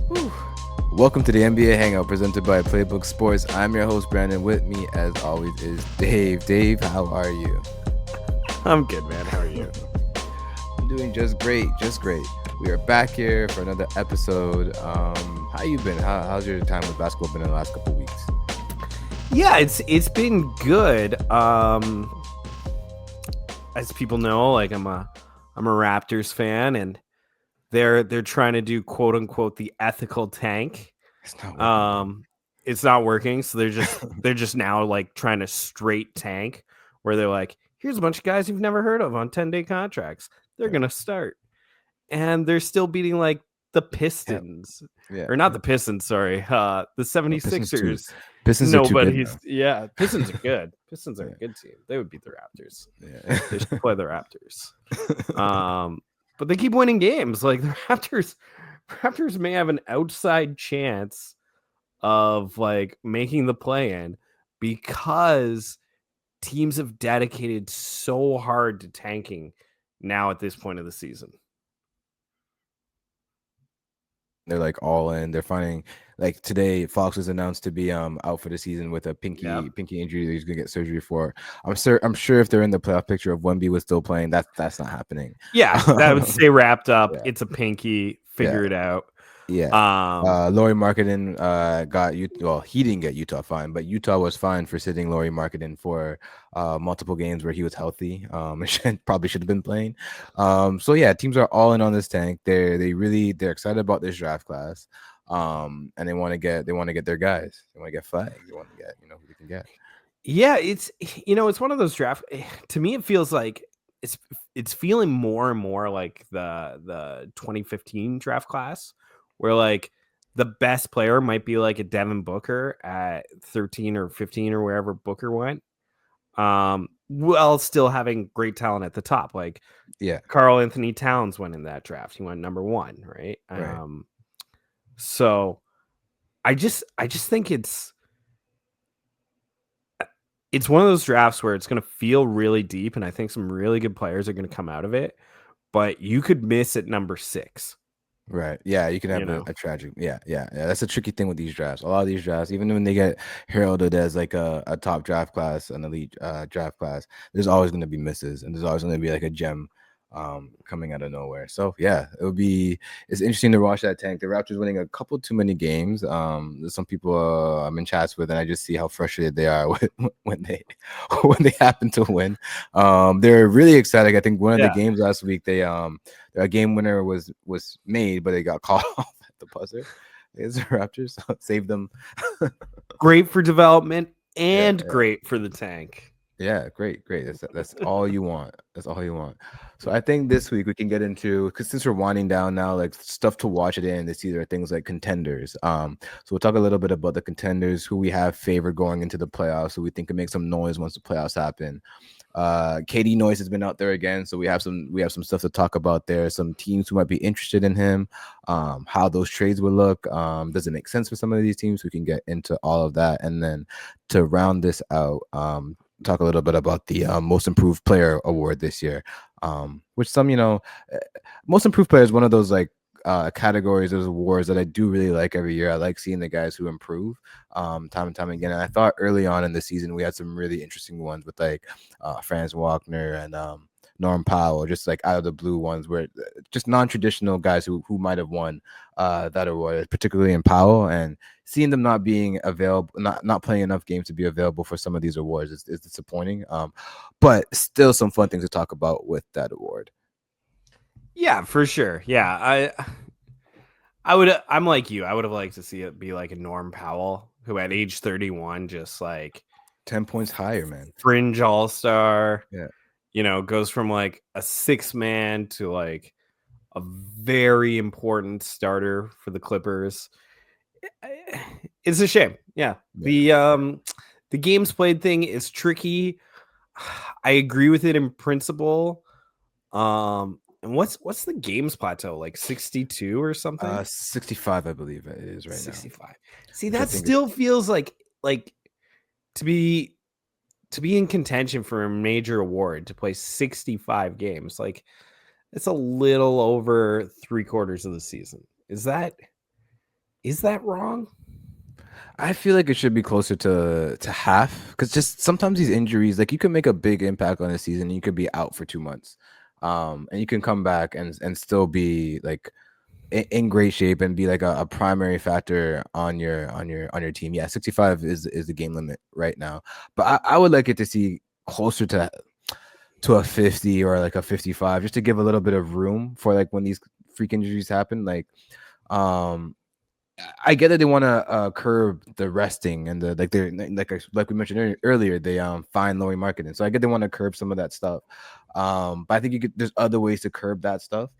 Whew. Welcome to the NBA Hangout presented by Playbook Sports. I'm your host, Brandon. With me, as always, is Dave. Dave, how are you? I'm good, man. How are you? I'm doing just great, just great. We are back here for another episode. How you been? How's your time with basketball been in the last couple of weeks? Yeah, it's been good. As people know, like I'm a Raptors fan, and they're trying to do quote unquote the ethical tank. It's not working. It's not working, so they're just now like trying to straight tank, where they're like, here's a bunch of guys you've never heard of on 10-day contracts. They're gonna start, and they're still beating like the Pistons, Yeah. or not the Pistons. Sorry, the No, 76ers. Pistons are too good now. Pistons are good. Pistons are Yeah. a good team. They would beat the Raptors. Yeah. They should play the Raptors. But they keep winning games. Like the Raptors may have an outside chance of like making the play-in because teams have dedicated so hard to tanking now at this point of the season. They're like all in. They're finding like today Fox was announced to be out for the season with a pinky injury that he's gonna get surgery for. I'm sure if they're in the playoff picture of Wemby was still playing, that's not happening. Yeah, that would stay wrapped up. Yeah. It's a pinky. Figure it out. Yeah. Laurie Marketing got well, he didn't get Utah fined, but Utah was fined for sitting Laurie Marketing for multiple games where he was healthy. Probably should have been playing. So yeah, teams are all in on this tank. They're excited about this draft class. And they want to get their guys. They want to get flags. They want to get, who they can get. Yeah, it's one of those drafts. To me, it feels like it's feeling more and more like the 2015 draft class, where like the best player might be like a Devin Booker at 13 or 15 or wherever Booker went, while still having great talent at the top. Like, yeah, Karl Anthony Towns went in that draft. He went number 1, right? So I just think it's one of those drafts where it's going to feel really deep, and I think some really good players are going to come out of it, but you could miss at number 6. Right. Yeah, you can have a tragic. Yeah. That's a tricky thing with these drafts. A lot of these drafts, even when they get heralded as like a top draft class, an elite draft class, there's always going to be misses, and there's always going to be like a gem coming out of nowhere. So yeah, it's interesting to watch that tank. The Raptors winning a couple too many games. There's some people I'm in chats with, and I just see how frustrated they are when they happen to win. They're really excited. I think one of the games last week, a game winner was made, but they got called off at the buzzer. It's the Raptors saved them. Great for development and great for the tank. Yeah, great. That's all you want. That's all you want. So I think this week we can get into, because since we're winding down now, like stuff to watch it in this year are things like contenders. So we'll talk a little bit about the contenders, who we have favored going into the playoffs, who we think can make some noise once the playoffs happen. KD noise has been out there again, so we have some stuff to talk about there. Some teams who might be interested in him, how those trades would look. Does it make sense for some of these teams? We can get into all of that, and then to round this out, talk a little bit about the most improved player award this year, which some most improved player is one of those like categories, those awards that I do really like every year. I like seeing the guys who improve time and time again, and I thought early on in the season we had some really interesting ones with like Franz Wagner and Norm Powell, just like out of the blue ones, where just non-traditional guys who might have won that award, particularly in Powell, and seeing them not being available, not playing enough games to be available for some of these awards is disappointing. But still some fun things to talk about with that award. Yeah, for sure. Yeah, I'm like you. I would have liked to see it be like a Norm Powell, who at age 31 just like 10 points higher, man. Fringe all-star. Yeah. Goes from like a 6-man to like a very important starter for the Clippers. It's a shame. Yeah. The games played thing is tricky. I agree with it in principle. And what's the games plateau, like 62 or something? 65, I believe it is right 65. now. 65. See, that still feels like to be in contention for a major award, to play 65 games, like it's a little over 3/4 of the season. Is that Is that wrong? I feel like it should be closer to half because just sometimes these injuries, like you can make a big impact on a season, and you could be out for 2 months, and you can come back and still be like in great shape and be like a primary factor on your team. Yeah, 65 is the game limit right now, but I would like it to see closer to a 50 or like a 55, just to give a little bit of room for like when these freak injuries happen. Like, um, I get that they want to curb the resting and the like. They're like we mentioned earlier. They find Laurie marketing, so I get they want to curb some of that stuff. But I think there's other ways to curb that stuff.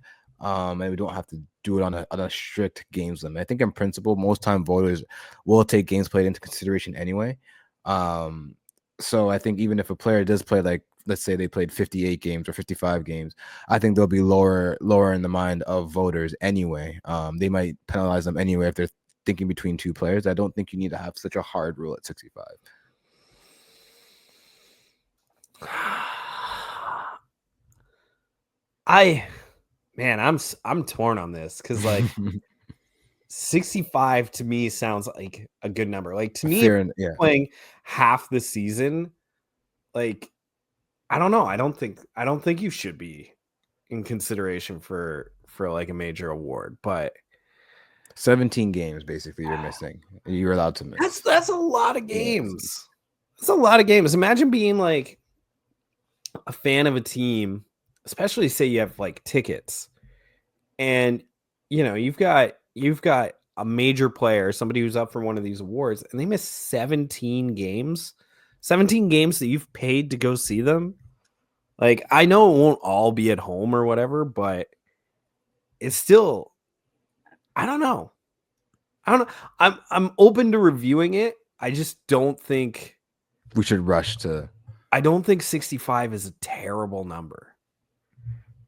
And we don't have to do it on a strict games limit. I think in principle, most time voters will take games played into consideration anyway. Um, so I think even if a player does play, like let's say they played 58 games or 55 games, I think they'll be lower in the mind of voters anyway. They might penalize them anyway if they're thinking between two players. I don't think you need to have such a hard rule at 65. I'm torn on this because like 65 to me sounds like a good number. Like to me, Fair, yeah. playing half the season, like I don't know. I don't think you should be in consideration for like a major award, but 17 games basically you're missing. You're allowed to miss. that's a lot of Yeah, games. That's a lot of games. Imagine being like a fan of a team, especially say you have like tickets, and you know you've got a major player, somebody who's up for one of these awards, and they miss 17 games, 17 games that you've paid to go see them. Like I know it won't all be at home or whatever, but it's still, I don't know. I'm open to reviewing it. I just don't think we should rush to. I don't think 65 is a terrible number.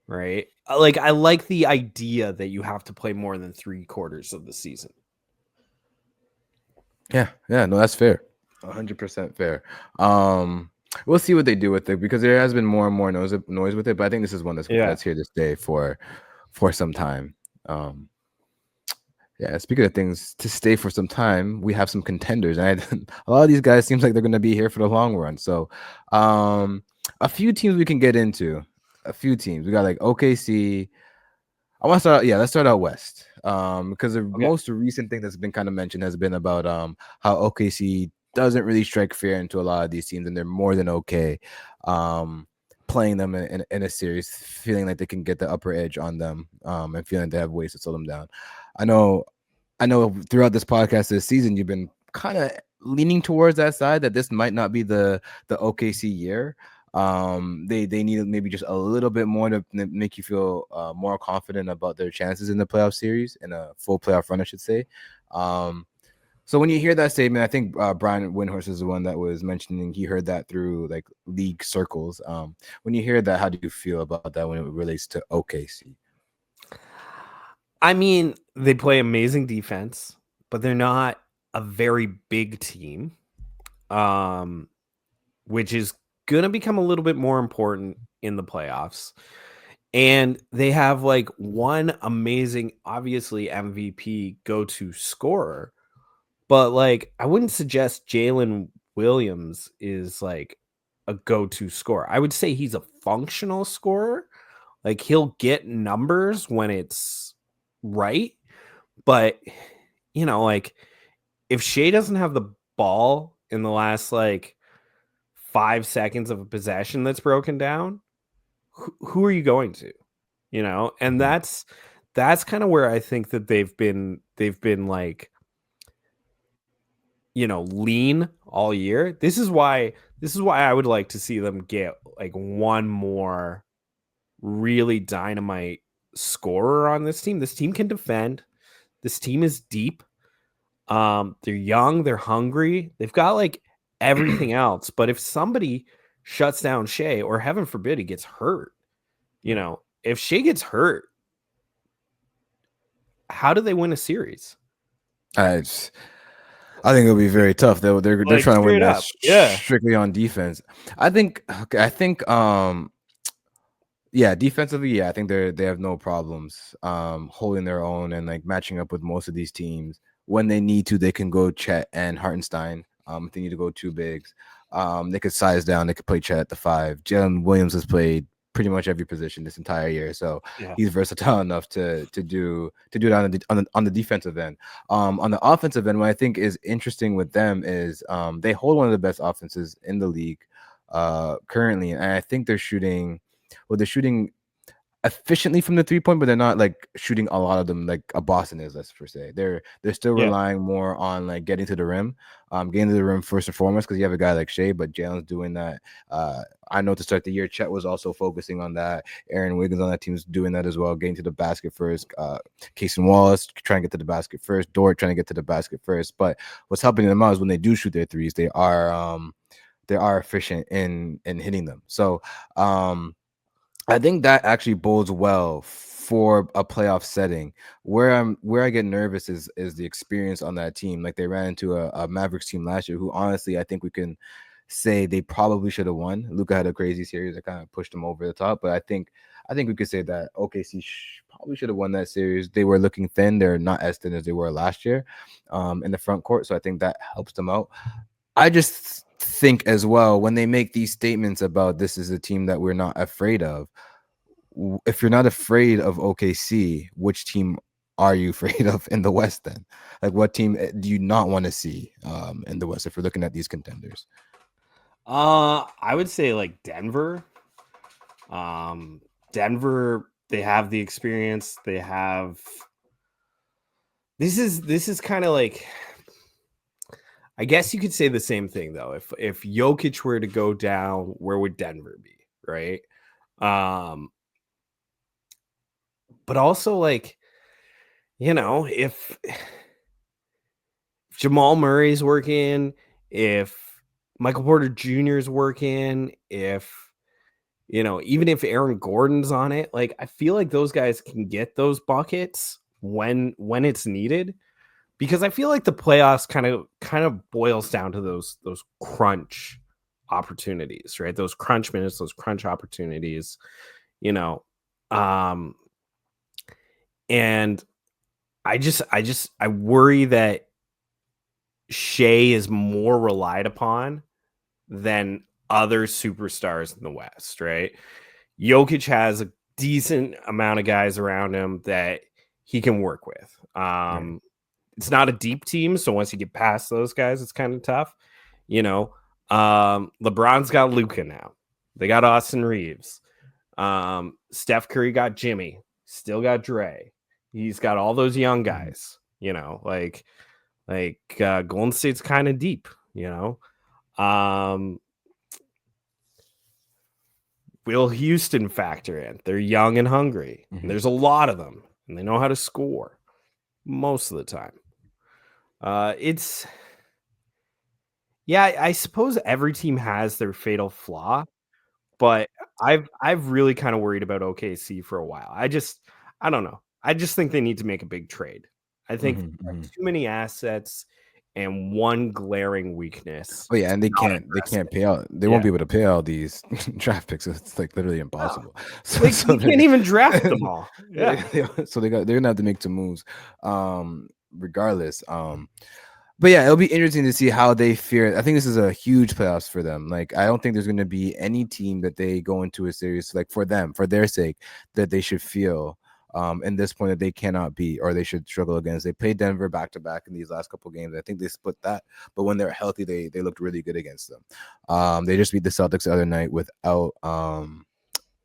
Right? Like I like the idea that you have to play more than 3/4 of the season. Yeah, no, that's fair. 100% fair. We'll see what they do with it because there has been more and more noise with it, but I think this is one that's here to stay for some time. Yeah, speaking of things to stay for some time, we have some contenders, and a lot of these guys seems like they're going to be here for the long run. So, a few teams we can get into. A few teams we got like OKC. I want to start. Yeah, let's start out west. Because the most recent thing that's been kind of mentioned has been about how OKC doesn't really strike fear into a lot of these teams, and they're more than okay playing them in a series, feeling like they can get the upper edge on them, and feeling they have ways to slow them down. I know throughout this podcast this season, you've been kind of leaning towards that side, that this might not be the OKC year. They need maybe just a little bit more to make you feel more confident about their chances in the playoff series, in a full playoff run, I should say. So when you hear that statement, I think Brian Windhorst is the one that was mentioning he heard that through like league circles. When you hear that, how do you feel about that when it relates to OKC? I mean, they play amazing defense, but they're not a very big team, which is going to become a little bit more important in the playoffs. And they have like one amazing, obviously MVP go-to scorer, but like I wouldn't suggest Jalen Williams is like a go-to scorer. I would say he's a functional scorer. Like he'll get numbers when it's right, but you know, like if Shea doesn't have the ball in the last like 5 seconds of a possession that's broken down, who are you going to? You know, and that's kind of where I think that they've been like, you know, lean all year. This is why I would like to see them get like one more really dynamite scorer on this team. This team can defend. This team is deep. They're young, they're hungry. They've got like everything else. But if somebody shuts down Shea, or heaven forbid he gets hurt, you know, if Shea gets hurt, how do they win a series? I think it'll be very tough. They're like, trying to win that strictly on defense. I think yeah, defensively, yeah, I think they have no problems holding their own and like matching up with most of these teams when they need to, they can go Chet and Hartenstein. If they need to go two bigs, they could size down. They could play Chet at the 5. Jalen Williams has played pretty much every position this entire year, so he's versatile enough to do it on the defensive end. On the offensive end, what I think is interesting with them is they hold one of the best offenses in the league currently, and I think they're shooting efficiently from the 3-point, but they're not like shooting a lot of them like a Boston is, let's per se. They're still relying more on like getting to the rim first and foremost, because you have a guy like Shea, but Jalen's doing that. I know to start the year, Chet was also focusing on that. Aaron Wiggins on that team is doing that as well, getting to the basket first. Casey Wallace trying to get to the basket first. Dort trying to get to the basket first. But what's helping them out is when they do shoot their threes, they are efficient in hitting them. So I think that actually bodes well for a playoff setting. Where I get nervous is the experience on that team. Like they ran into a Mavericks team last year, who honestly I think we can say they probably should have won. Luka had a crazy series that kind of pushed them over the top, but I think we could say that OKC probably should have won that series. They were looking thin. They're not as thin as they were last year in the front court, so I think that helps them out. I just think as well, when they make these statements about this is a team that we're not afraid of, if you're not afraid of OKC, which team are you afraid of in the West then? Like what team do you not want to see in the West if we're looking at these contenders? I would say like Denver. Denver, they have the experience. They have this is kind of like, I guess you could say the same thing though. If Jokic were to go down, where would Denver be, right? But also like, you know, if Jamal Murray's working, if Michael Porter Jr. is working, if even if Aaron Gordon's on it, like I feel like those guys can get those buckets when it's needed. Because I feel like the playoffs kind of boils down to those crunch opportunities, right? Those crunch minutes, those crunch opportunities, and I worry that Shea is more relied upon than other superstars in the West, right? Jokic has a decent amount of guys around him that he can work with. Right. It's not a deep team, so once you get past those guys, it's kind of tough. LeBron's got Luka now. They got Austin Reeves. Steph Curry got Jimmy. Still got Dre. He's got all those young guys. Like Golden State's kind of deep. Will Houston factor in? They're young and hungry. Mm-hmm. And there's a lot of them, and they know how to score most of the time. I suppose every team has their fatal flaw, but I've really kind of worried about OKC for a while. I don't know. I just think they need to make a big trade. I think too many assets and one glaring weakness. Oh yeah, and they can't pay out. They won't be able to pay all these draft picks. It's like literally impossible. No. So they can't even draft them all. Yeah. So they're gonna have to make some moves. Regardless. But yeah, it'll be interesting to see how they fare. I think this is a huge playoffs for them. Like, I don't think there's going to be any team that they go into a series, like for their sake, that they should feel in this point that they cannot beat or they should struggle against. They played Denver back to back in these last couple games. I think they split that, but when they're healthy, they looked really good against them. They just beat the Celtics the other night without Jalen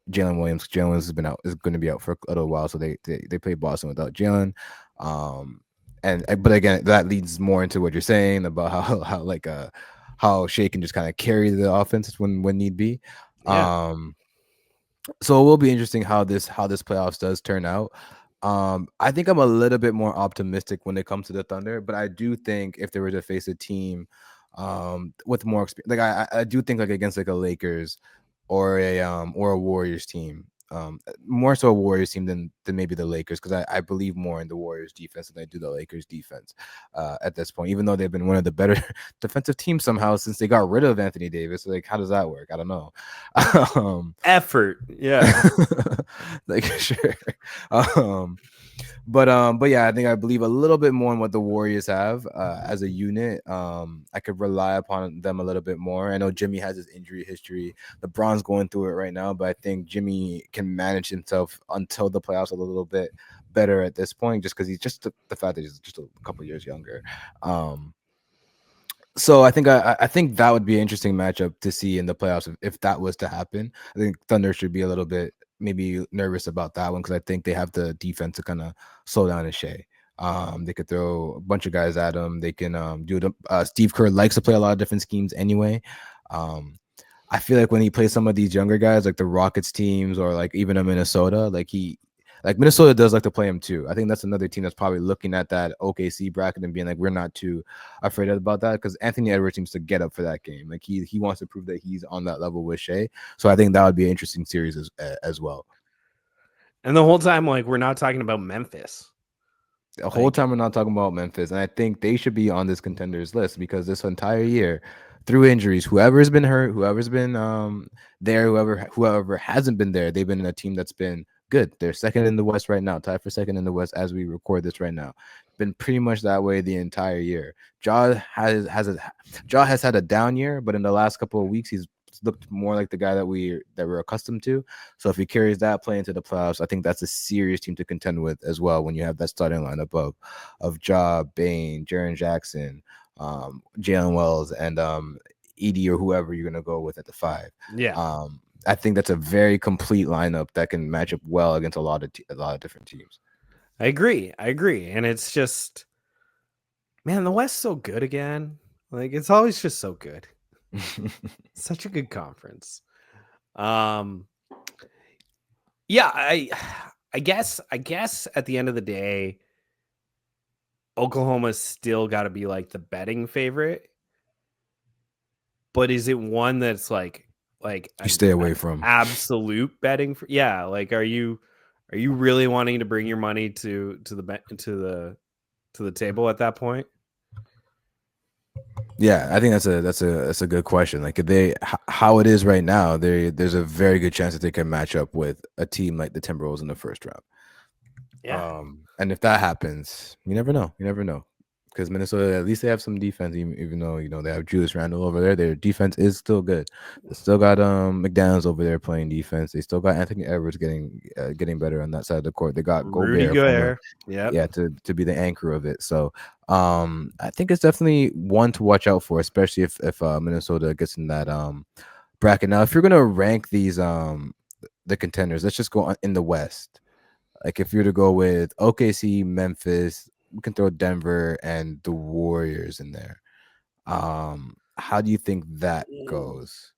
Williams. Jalen Williams is going to be out for a little while, so they played Boston without Jalen. But again, that leads more into what you're saying about how Shea can just kind of carry the offense when need be. Yeah. So it will be interesting how this playoffs does turn out. I think I'm a little bit more optimistic when it comes to the Thunder, but I do think if they were to face a team with more experience, like I do think like against like a Lakers or a Warriors team. More so a Warriors team than maybe the Lakers, because I believe more in the Warriors defense than I do the Lakers defense at this point, even though they've been one of the better defensive teams somehow since they got rid of Anthony Davis. Like, how does that work? I don't know. Effort. Yeah. Like, sure. But yeah, I believe a little bit more in what the Warriors have as a unit. I could rely upon them a little bit more. I know Jimmy has his injury history. LeBron's going through it right now, but I think Jimmy can manage himself until the playoffs a little bit better at this point, just because he's just the fact that he's just a couple years younger. So I think that would be an interesting matchup to see in the playoffs if that was to happen. I think Thunder should be a little bit maybe nervous about that one because I think they have the defense to kind of slow down and Shea. They could throw a bunch of guys at him. They can do the Steve Kerr likes to play a lot of different schemes anyway. I feel like when he plays some of these younger guys, like the Rockets teams or like even a Minnesota, like Minnesota does like to play him too. I think that's another team that's probably looking at that OKC bracket and being like, we're not too afraid about that because Anthony Edwards seems to get up for that game. Like he wants to prove that he's on that level with Shea. So I think that would be an interesting series as well. And the whole time, like, we're not talking about Memphis. The whole time we're not talking about Memphis, and I think they should be on this contenders list because this entire year, through injuries, whoever's been hurt, whoever's been there, whoever hasn't been there, they've been in a team that's been good. They're second in the West right now, tied for second in the West as we record this right now. Been pretty much that way the entire year. Ja has had a down year, but in the last couple of weeks, he's looked more like the guy that we're accustomed to. So if he carries that play into the playoffs, I think that's a serious team to contend with as well. When you have that starting lineup of Ja, Bane, Jaren Jackson, Jalen Wells, and Edie or whoever you're gonna go with at the 5. Yeah. I think that's a very complete lineup that can match up well against a lot of different teams. I agree, and it's just, man, the West's so good again. Like it's always just so good. Such a good conference. Yeah, I guess at the end of the day, Oklahoma's still got to be like the betting favorite. But is it one that's like you stay away from absolute betting? Yeah, like are you really wanting to bring your money to the table at that point? Yeah, I think that's a good question. Like if how it is right now, there's a very good chance that they can match up with a team like the Timberwolves in the first round. Yeah. And if that happens, you never know. Because Minnesota, at least they have some defense, even though they have Julius Randle over there. Their defense is still good. They still got McDaniels over there playing defense. They still got Anthony Edwards getting better on that side of the court. They got Rudy Gobert, to be the anchor of it. So I think it's definitely one to watch out for, especially if Minnesota gets in that bracket. Now, if you're gonna rank these the contenders, let's just go in the West. Like if you're to go with OKC, Memphis, we can throw Denver and the Warriors in there. How do you think that goes?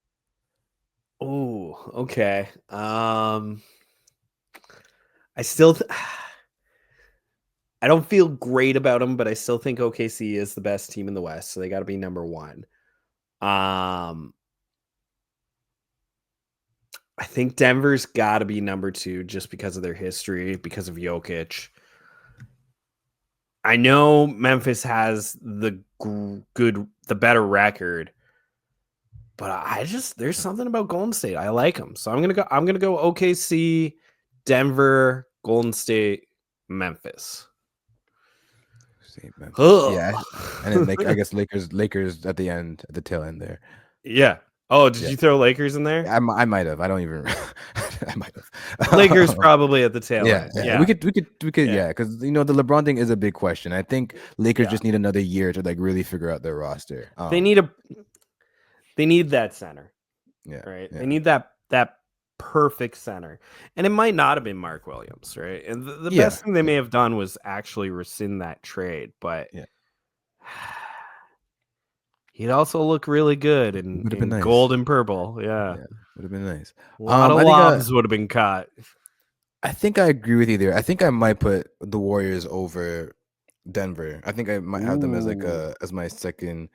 Oh, okay. I still I don't feel great about them, but I still think OKC is the best team in the West, so they got to be number 1. I think Denver's got to be number 2 just because of their history, because of Jokic. I know Memphis has the better record, but there's something about Golden State. I like them, so I'm gonna go OKC, Denver, Golden State, Memphis. Yeah, and then I guess Lakers at the tail end there. Yeah. Oh, did you throw Lakers in there? I might have. I don't even. I might have. Lakers probably at the tail end. Yeah. We could. Yeah, because the LeBron thing is a big question. I think Lakers just need another year to like really figure out their roster. They need that center. Yeah. Right. Yeah. They need that perfect center, and it might not have been Mark Williams, right? And the best thing they may have done was actually rescind that trade, but he'd also look really good in nice. Gold and purple. Yeah. Would have been nice. A lot of lobs would have been caught. I think I agree with you there. I think I might put the Warriors over Denver. I think I might have them as as my second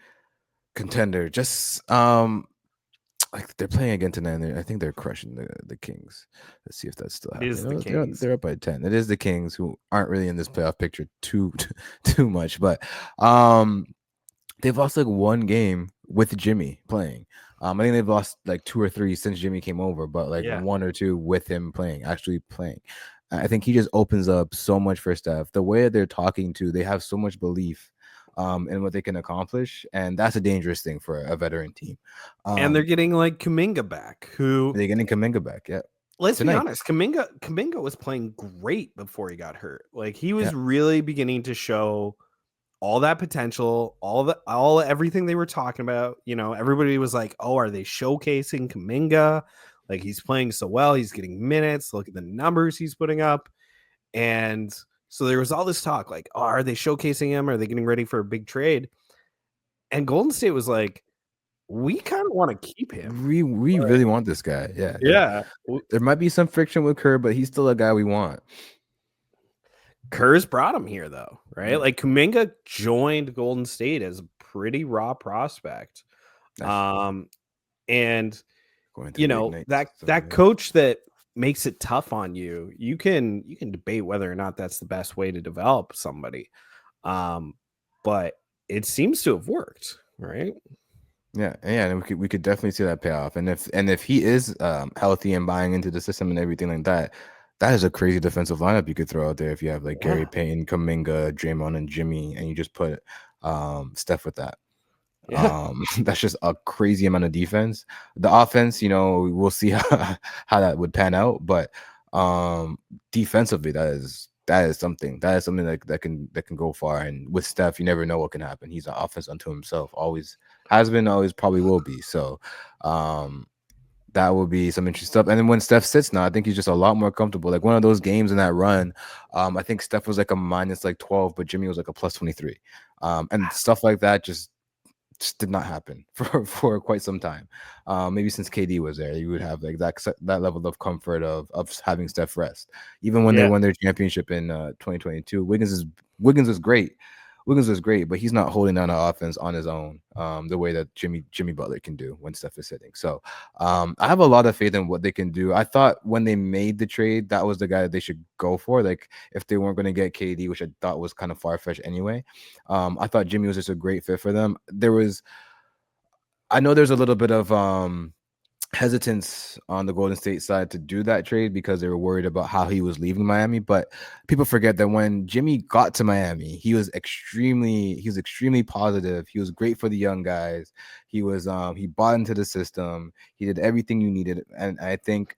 contender. Just like they're playing again tonight. And I think they're crushing the Kings. Let's see if that's still happening. They're up by 10. It is the Kings who aren't really in this playoff picture too much, but they've lost like one game with Jimmy playing. I think they've lost like 2 or 3 since Jimmy came over, but like 1 or 2 with him actually playing. I think he just opens up so much for Steph. The way that they're talking to, they have so much belief in what they can accomplish, and that's a dangerous thing for a veteran team. And they're getting like Kuminga back, who They're getting Kuminga back. Yeah, let's be tonight. honest, Kuminga was playing great before he got hurt. Like he was Yeah. really beginning to show all that potential, all everything they were talking about. You know, everybody was like, "Oh, are they showcasing Kuminga? Like he's playing so well, he's getting minutes. Look at the numbers he's putting up." And so there was all this talk, like, "Oh, are they showcasing him? Are they getting ready for a big trade?" And Golden State was like, "We kind of want to keep him. We really want this guy. Yeah. Yeah, There might be some friction with Kerr, but he's still a guy we want. Kerr's brought him here though, right? Yeah. Like Kuminga joined Golden State as a pretty raw prospect. And you know, that coach that makes it tough on you, you can debate whether or not that's the best way to develop somebody. But it seems to have worked, right? Yeah, and we could definitely see that payoff. And if he is healthy and buying into the system and everything like that, that is a crazy defensive lineup you could throw out there if you have like Gary Payton, Kuminga, Draymond, and Jimmy, and you just put Steph with that. Yeah. That's just a crazy amount of defense. The offense, you know, we'll see how that would pan out, but defensively, that is something that can go far. And with Steph, you never know what can happen. He's an offense unto himself. Always has been, always probably will be. So that will be some interesting stuff. And then when Steph sits now, I think he's just a lot more comfortable. Like one of those games in that run, I think Steph was like a minus like 12, but Jimmy was like a plus 23. And stuff like that just did not happen for quite some time. Maybe since KD was there, you would have like that level of comfort of having Steph rest. Even when they won their championship in 2022, Wiggins was great. Wiggins was great, but he's not holding down an offense on his own the way that Jimmy Butler can do when Steph is sitting. So I have a lot of faith in what they can do. I thought when they made the trade, that was the guy that they should go for. Like if they weren't going to get KD, which I thought was kind of far-fetched anyway. I thought Jimmy was just a great fit for them. I know there's a little bit of hesitance on the Golden State side to do that trade because they were worried about how he was leaving Miami. But people forget that when Jimmy got to Miami, he was extremely positive. He was great for the young guys. He bought into the system. He did everything you needed. And I think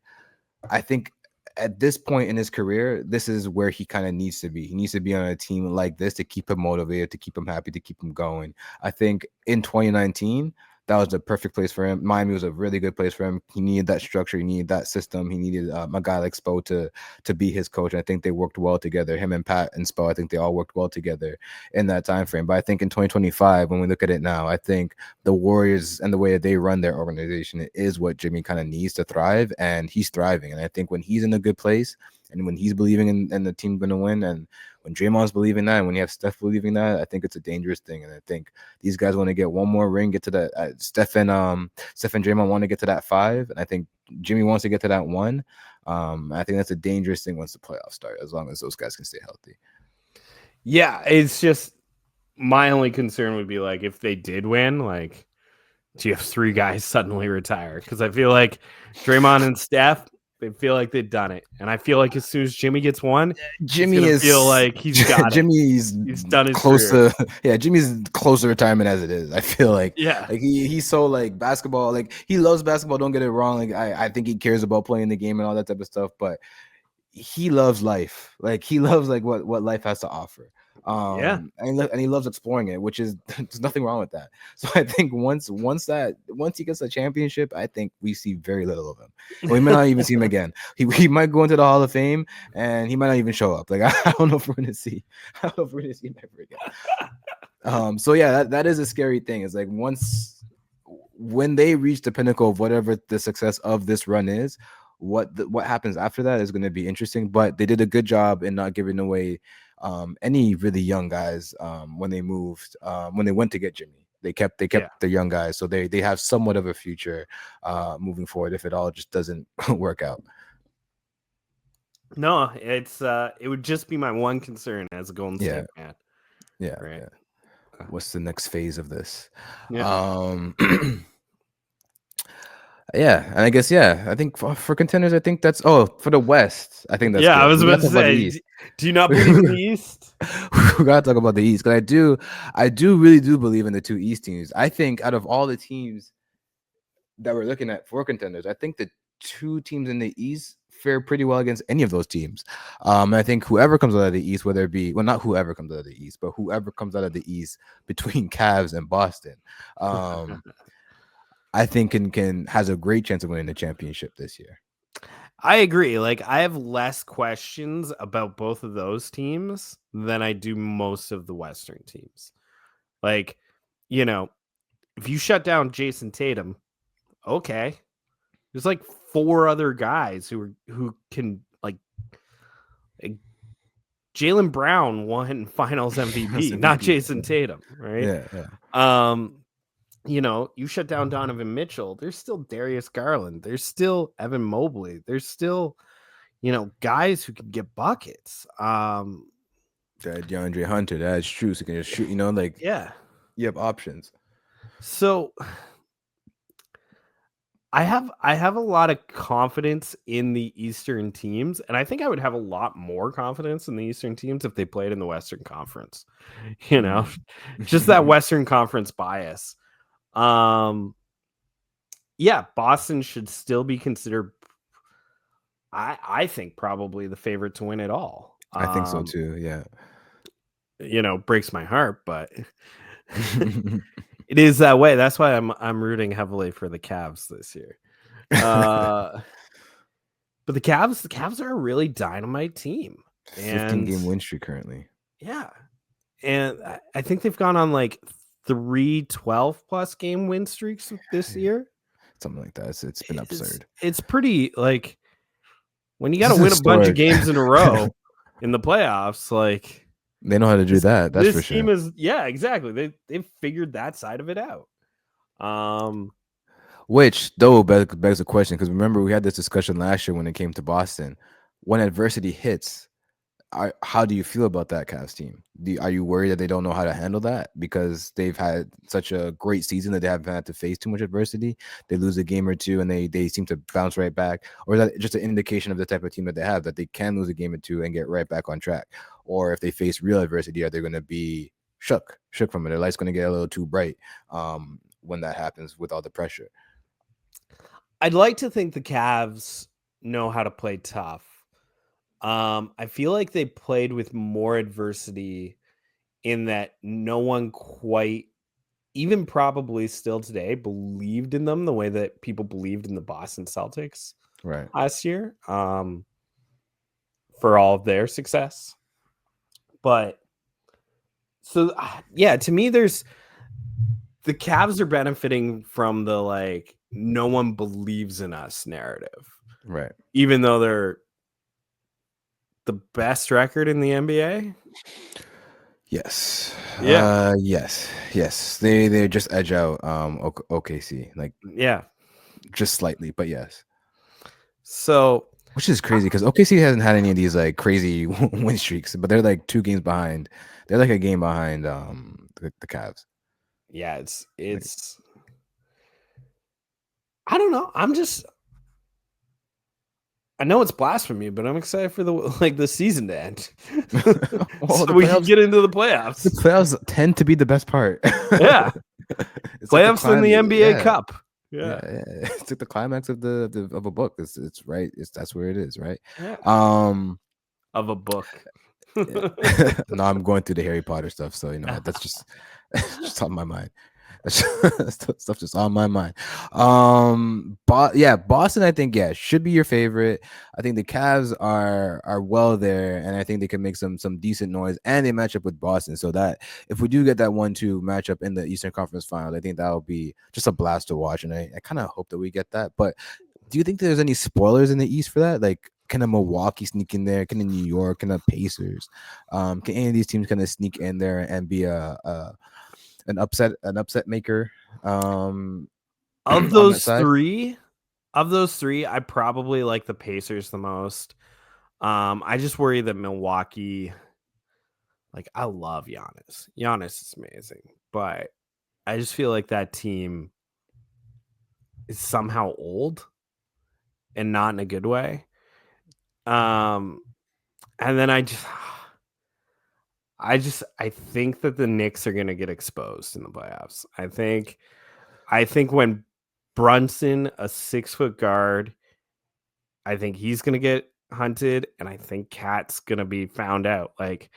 at this point in his career, this is where he kind of needs to be. He needs to be on a team like this to keep him motivated, to keep him happy, to keep him going. I think in 2019, that was the perfect place for him. Miami was a really good place for him. He needed that structure. He needed that system. He needed a guy like Spo to be his coach. And I think they worked well together. Him and Pat and Spo, I think they all worked well together in that time frame. But I think in 2025, when we look at it now, I think the Warriors and the way that they run their organization is what Jimmy kind of needs to thrive, and he's thriving. And I think when he's in a good place and when he's believing in the team going to win, and when Draymond's believing that, and when you have Steph believing that, I think it's a dangerous thing. And I think these guys want to get one more ring, get to that. Steph and Draymond want to get to that 5, and I think Jimmy wants to get to that 1. I think that's a dangerous thing once the playoffs start, as long as those guys can stay healthy. Yeah, it's just my only concern would be like if they did win, like do you have 3 guys suddenly retire? Because I feel like Draymond and Steph, they feel like they've done it, and I feel like as soon as Jimmy gets one, Jimmy feel like he's got Jimmy's he's done his close career. to Jimmy's close to retirement as it is. I feel like like he's so like basketball, like he loves basketball. Don't get it wrong. Like I think he cares about playing the game and all that type of stuff, but he loves life. Like he loves like what life has to offer. And he loves exploring it, which is there's nothing wrong with that. So I think once he gets a championship, I think we see very little of him. We may not even see him again. He might go into the Hall of Fame and he might not even show up. Like I don't know if we're gonna see him ever again. So yeah, that is a scary thing. It's like when they reach the pinnacle of whatever the success of this run is, what happens after that is going to be interesting. But they did a good job in not giving away any really young guys when they moved, when they went to get Jimmy. They kept the young guys, so they have somewhat of a future moving forward if it all just doesn't work out. No, it would just be my one concern as a Golden State fan. Yeah, right. Yeah. What's the next phase of this? Yeah. Yeah, and I guess I think for contenders, I think that's for the West. I think that's Yeah, I good. was We about gotta to talk about the say, East. do you not believe in the East? We gotta talk about the East because I do really do believe in the two East teams. I think out of all the teams that we're looking at for contenders, I think the two teams in the East fare pretty well against any of those teams. And I think whoever comes out of the East, whether it be not whoever comes out of the East, but whoever comes out of the East between Cavs and Boston, um, I think can has a great chance of winning the championship this year. I agree. Like, I have less questions about both of those teams than I do most of the Western teams. Like, if you shut down Jason Tatum, okay. There's like 4 other guys who can like Jaylen Brown won Finals That's MVP, not MVP. Jason Tatum, right? Yeah. Um, you shut down Donovan Mitchell. There's still Darius Garland. There's still Evan Mobley. There's still, guys who can get buckets. That DeAndre Hunter, that's true. So you can just shoot, Yeah. you have options. So I have a lot of confidence in the Eastern teams, and I think I would have a lot more confidence in the Eastern teams if they played in the Western Conference. Just that Western Conference bias. Yeah, Boston should still be considered. I think probably the favorite to win it all. I think so too. Yeah. Breaks my heart, but it is that way. That's why I'm rooting heavily for the Cavs this year. But the Cavs are a really dynamite team. 15-game win streak currently. Yeah. And I think they've gone on like 3 12+ game win streaks this year. Something like that. It's been absurd. It's pretty like when you got to win a bunch of games in a row in the playoffs, like they know how to do that. That's this for sure. team is exactly. They've figured that side of it out. Which though begs the question, because remember we had this discussion last year when it came to Boston. When adversity hits, how do you feel about that Cavs team? Are you worried that they don't know how to handle that because they've had such a great season that they haven't had to face too much adversity? They lose a game or two and they seem to bounce right back, or is that just an indication of the type of team that they have, that they can lose a game or two and get right back on track? Or if they face real adversity, are they going to be shook from it? Their light's going to get a little too bright when that happens with all the pressure. I'd like to think the Cavs know how to play tough. I feel like they played with more adversity in that no one quite, even probably still today, believed in them the way that people believed in the Boston Celtics last year for all of their success. But so, yeah, to me, the Cavs are benefiting from the like no one believes in us narrative, right? Even though they're the best record in the NBA. Yes. Yeah. Yes. They just edge out OKC, like just slightly, but yes. So, which is crazy because OKC hasn't had any of these like crazy win streaks, but they're like 2 games behind. They're like a game behind the Cavs. Yeah, it's I don't know. I know it's blasphemy, but I'm excited for the season to end. So we can get into the playoffs. The playoffs tend to be the best part. Yeah. Playoffs in the NBA Cup. Yeah. It's like the climax of of a book. It's right. That's where it is, right? Yeah. Of a book. No, I'm going through the Harry Potter stuff, so that's just on my mind. Stuff just on my mind. Boston, I think, should be your favorite. I think the Cavs are well there, and I think they can make some decent noise, and they match up with Boston. So that if we do get that 1-2 matchup in the Eastern Conference Final, I think that will be just a blast to watch, and I kind of hope that we get that. But do you think there's any spoilers in the East for that? Like, can a Milwaukee sneak in there? Can a New York? Can a Pacers? Can any of these teams kind of sneak in there and be an upset maker? Of those three, I probably like the Pacers the most. I just worry that Milwaukee, like, I love Giannis. Giannis is amazing, but I just feel like that team is somehow old and not in a good way. And then I think that the Knicks are going to get exposed in the playoffs. I think when Brunson, a 6-foot guard, I think he's going to get hunted, and I think Cat's going to be found out. Like,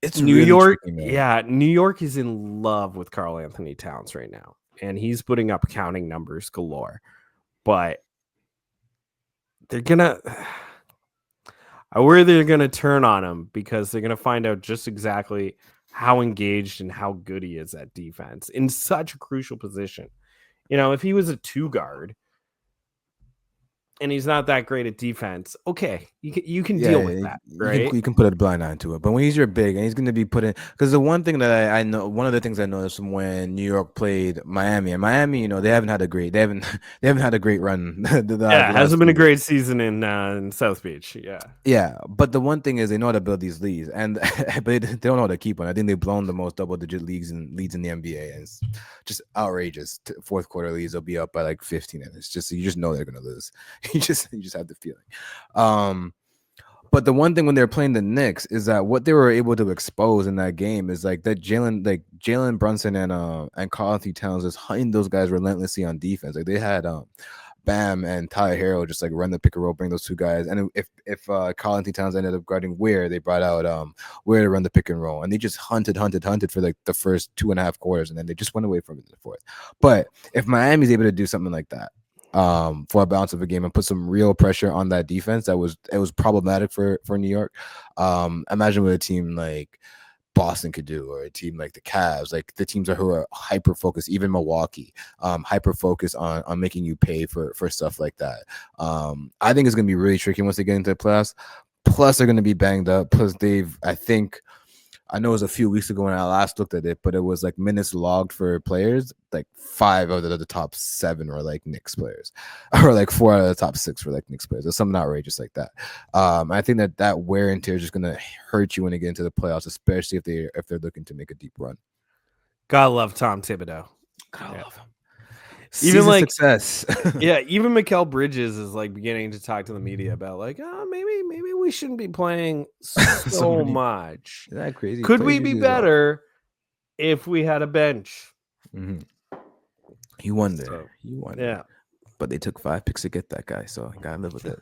It's New really York, tricky, man. yeah, New York is in love with Karl Anthony Towns right now, and he's putting up counting numbers galore. But they're gonna, I worry they're gonna turn on him because they're gonna find out just exactly how engaged and how good he is at defense in such a crucial position. You know, if he was a 2 guard and he's not that great at defense, okay, you can deal with that, right? You can put a blind eye to it. But when he's your big and he's going to be put in, because the one thing that I know, one of the things I noticed from when New York played Miami, and Miami, they haven't had a great run the Yeah, it last hasn't been a few years. great season in South Beach. Yeah. Yeah, but the one thing is they know how to build these leads, and but they don't know how to keep one. I think they've blown the most double-digit leads in the NBA, and it's just outrageous. Fourth quarter leads, they'll be up by like 15, and it's just you just know they're gonna lose. You just have the feeling. But the one thing when they're playing the Knicks is that what they were able to expose in that game is like that Jalen Brunson and Karl Anthony Towns is hunting those guys relentlessly on defense. Like they had Bam and Tyler Hero just like run the pick and roll, bring those two guys. And if Karl Anthony Towns ended up guarding Weir, they brought out Weir to run the pick and roll, and they just hunted for like the first 2.5 quarters, and then they just went away from it in the fourth. But if Miami's able to do something like that for a balance of a game and put some real pressure on that defense, it was problematic for New York. Imagine what a team like Boston could do, or a team like the Cavs, like the teams who are hyper focused, even Milwaukee, hyper focused on making you pay for stuff like that. I think it's gonna be really tricky once they get into the playoffs. Plus, they're gonna be banged up. Plus, I know it was a few weeks ago when I last looked at it, but it was like minutes logged for players. Like 5 out of the top 7 were like Knicks players, or like 4 out of the top 6 were like Knicks players. There's something outrageous like that. I think that wear and tear is just gonna hurt you when they get into the playoffs, especially if they're looking to make a deep run. Gotta love Tom Thibodeau. Gotta love him. Even like success. Yeah, even Mikal Bridges is like beginning to talk to the media about like, maybe we shouldn't be playing so much. Isn't that crazy? Could we be better if we had a bench? Mm-hmm. You wonder. Yeah. But they took 5 picks to get that guy, so I gotta live with it.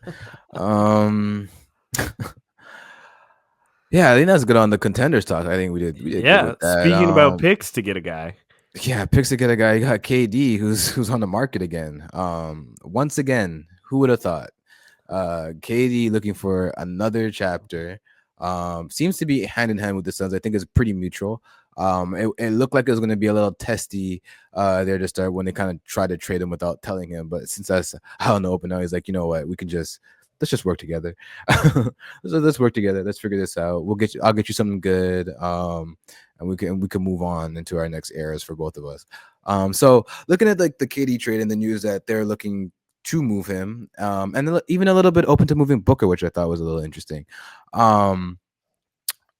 Yeah, I think that's good on the Contenders talk. I think we did yeah, good with that. Speaking about picks to get a guy. Yeah, picks to get a guy. You got KD who's on the market again. Once again, who would have thought? KD looking for another chapter. Seems to be hand in hand with the Suns. I think it's pretty mutual. It looked like it was going to be a little testy there to start when they kind of tried to trade him without telling him. But since that's out in the open now, he's like, you know what, let's just work together. Let's work together. Let's figure this out. I'll get you something good. And we can move on into our next eras for both of us. So looking at like the KD trade and the news that they're looking to move him, and even a little bit open to moving Booker, which I thought was a little interesting. I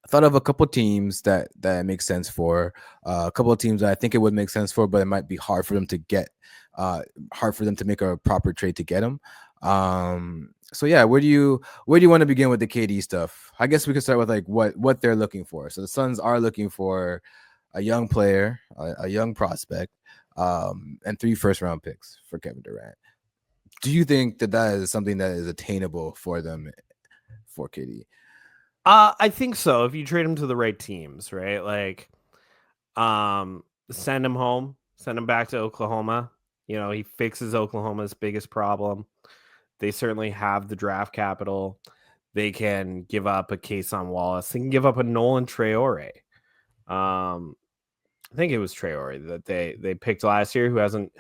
thought of a couple teams that makes sense for, a couple of teams that I think it would make sense for, but it might be hard for them to get, hard for them to make a proper trade to get them. So yeah, where do you want to begin with the KD stuff? I guess we could start with like what they're looking for. So the Suns are looking for a young player, a young prospect, and 3 first-round picks for Kevin Durant. Do you think that is something that is attainable for them, for KD? I think so. If you trade him to the right teams, right? Like, send him home, send him back to Oklahoma. You know, he fixes Oklahoma's biggest problem. They certainly have the draft capital. They can give up a Kason Wallace. They can give up a Nolan Traore. I think it was Traore that they picked last year, who hasn't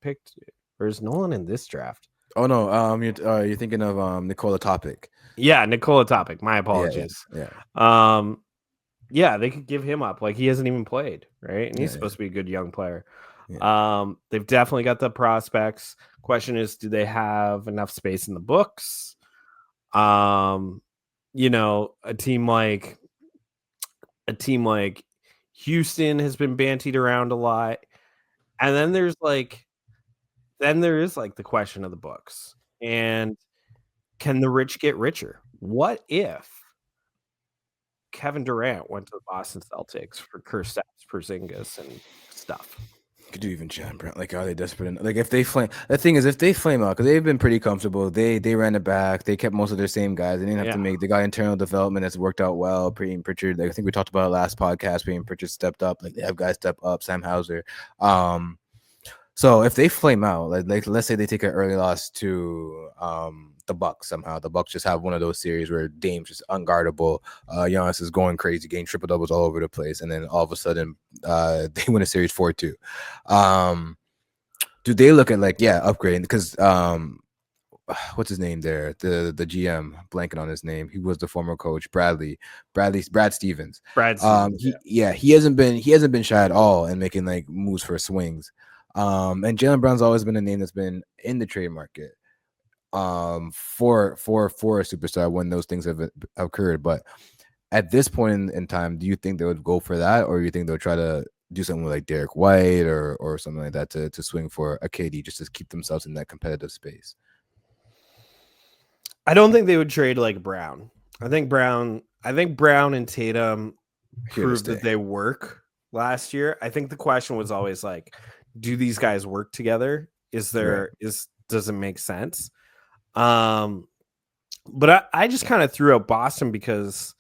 picked. Or is Nolan in this draft? Oh no, you're thinking of Nikola Topic. Yeah, Nikola Topic. My apologies. Yeah. Yeah, they could give him up. Like, he hasn't even played, right? And he's supposed to be a good young player. Yeah. They've definitely got the prospects. Question is, do they have enough space in the books? You know, a team like Houston has been bantied around a lot. And then there's then there is like the question of the books, and can the rich get richer? What if Kevin Durant went to the Boston Celtics for Kristaps Porzingis and stuff? Could do even John Brown. Like, are they desperate? Like, if they flame, the thing is, if they flame out, because they've been pretty comfortable. They ran it back. They kept most of their same guys. They didn't have to make. They got internal development that's worked out well. Payton Pritchard. Like, I think we talked about it last podcast. Payton Pritchard stepped up. Like, they have guys step up. Sam Hauser. So if they flame out, like let's say they take an early loss to the Bucks somehow, the Bucks just have one of those series where Dame's just unguardable. Giannis is going crazy, getting triple doubles all over the place, and then all of a sudden they win a series 4-2. Do they look at like upgrading? Because what's his name there? The GM, blanking on his name. He was the former coach, Brad Stevens. He hasn't been shy at all in making like moves for swings. And Jaylen Brown's always been a name that's been in the trade market for a superstar when those things have occurred. But at this point in time, do you think they would go for that, or do you think they'll try to do something with like Derek White or something like that to swing for a KD just to keep themselves in that competitive space? I don't think they would trade like Brown. I think Brown and Tatum proved that they work last year. I think the question was always like, do these guys work together? Does it make sense? But I just kind of threw out Boston because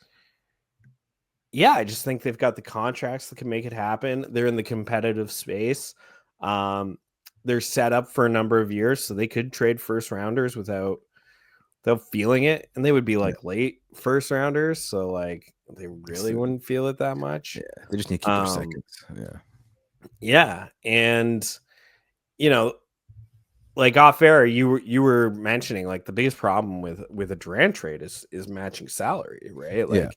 I just think they've got the contracts that can make it happen. They're in the competitive space. They're set up for a number of years, so they could trade first rounders without feeling it, and they would be like late first rounders, so like they really wouldn't feel it that much. Yeah, they just need to keep their seconds. Yeah, and like off air, you were mentioning like the biggest problem with a Durant trade is matching salary, right? Like,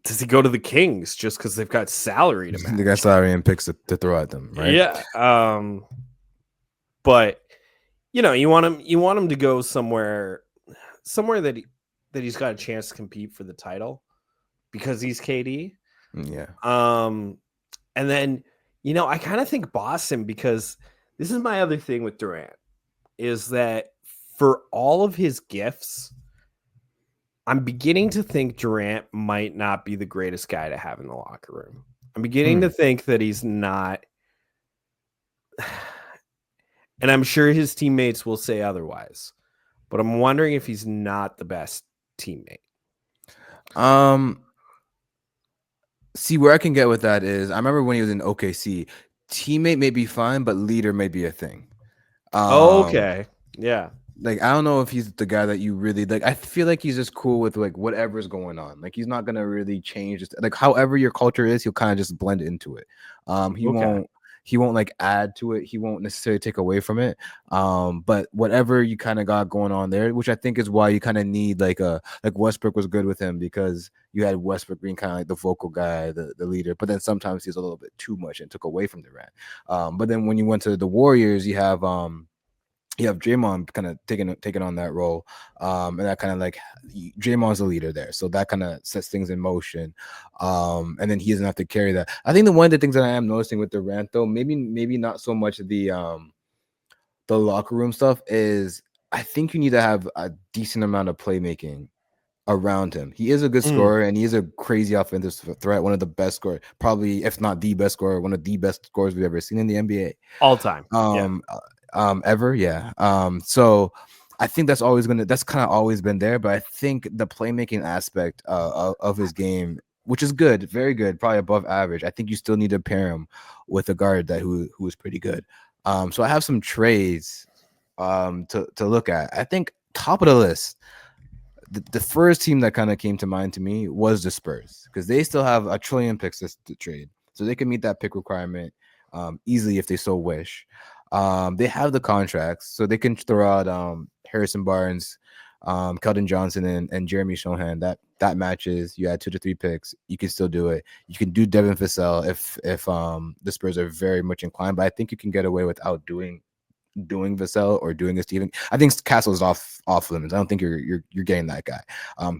does he go to the Kings just because they've got salary to match? They got salary and picks to throw at them, right? Yeah. But you want him to go somewhere that he's got a chance to compete for the title because he's KD. Yeah. And then I kind of think Boston, because this is my other thing with Durant, is that for all of his gifts, I'm beginning to think Durant might not be the greatest guy to have in the locker room. I'm beginning to think that he's not. And I'm sure his teammates will say otherwise, but I'm wondering if he's not the best teammate. See, where I can get with that is, I remember when he was in OKC, teammate may be fine, but leader may be a thing. Okay. Yeah. Like, I don't know if he's the guy that you really like. I feel like he's just cool with like whatever's going on. Like, he's not gonna really change. Like, however your culture is, he'll kind of just blend into it. He won't like add to it. He won't necessarily take away from it. But whatever you kind of got going on there, which I think is why you kind of need like Westbrook was good with him, because you had Westbrook being kind of like the vocal guy, the leader. But then sometimes he's a little bit too much and took away from Durant. But then when you went to the Warriors, you have Draymond kind of taking on that role, and that kind of like Draymond's the leader there, so that kind of sets things in motion, and then he doesn't have to carry that. I think one of the things that I am noticing with Durant, though, maybe not so much the locker room stuff, is I think you need to have a decent amount of playmaking around him. He is a good scorer, and he is a crazy offensive threat, one of the best scorers, probably if not the best scorer, one of the best scorers we've ever seen in the NBA all time. Ever. So I think that's kind of always been there, but I think the playmaking aspect of his game, which is good, very good, probably above average, I think you still need to pair him with a guard who is pretty good. So I have some trades to look at. I think top of the list, the first team that kind of came to mind to me was the Spurs, because they still have $1 trillion picks to trade, so they can meet that pick requirement easily if they so wish. They have the contracts, so they can throw out Harrison Barnes, Keldon Johnson, and Jeremy Shohan. That matches. You add 2 to 3 picks, you can still do it. You can do Devin Vassell if the Spurs are very much inclined, but I think you can get away without doing doing Vassell or doing a Steven. I think Castle's off limits. I don't think you're getting that guy.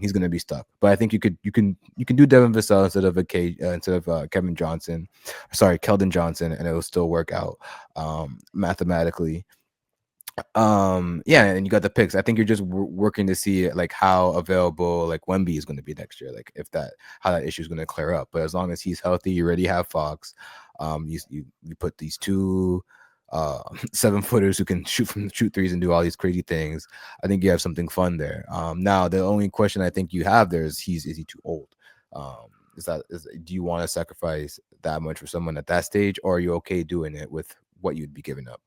He's gonna be stuck. But I think you can do Devin Vassell instead of Kevin Johnson, sorry, Keldon Johnson, and it will still work out mathematically. Yeah, and you got the picks. I think you're just working to see like how available like Wemby is going to be next year, like how that issue is going to clear up. But as long as he's healthy, you already have Fox. You put these two 7-footers who can shoot threes and do all these crazy things. I think you have something fun there. Now the only question I think you have there is he too old? Do you want to sacrifice that much for someone at that stage, or are you okay doing it with what you'd be giving up?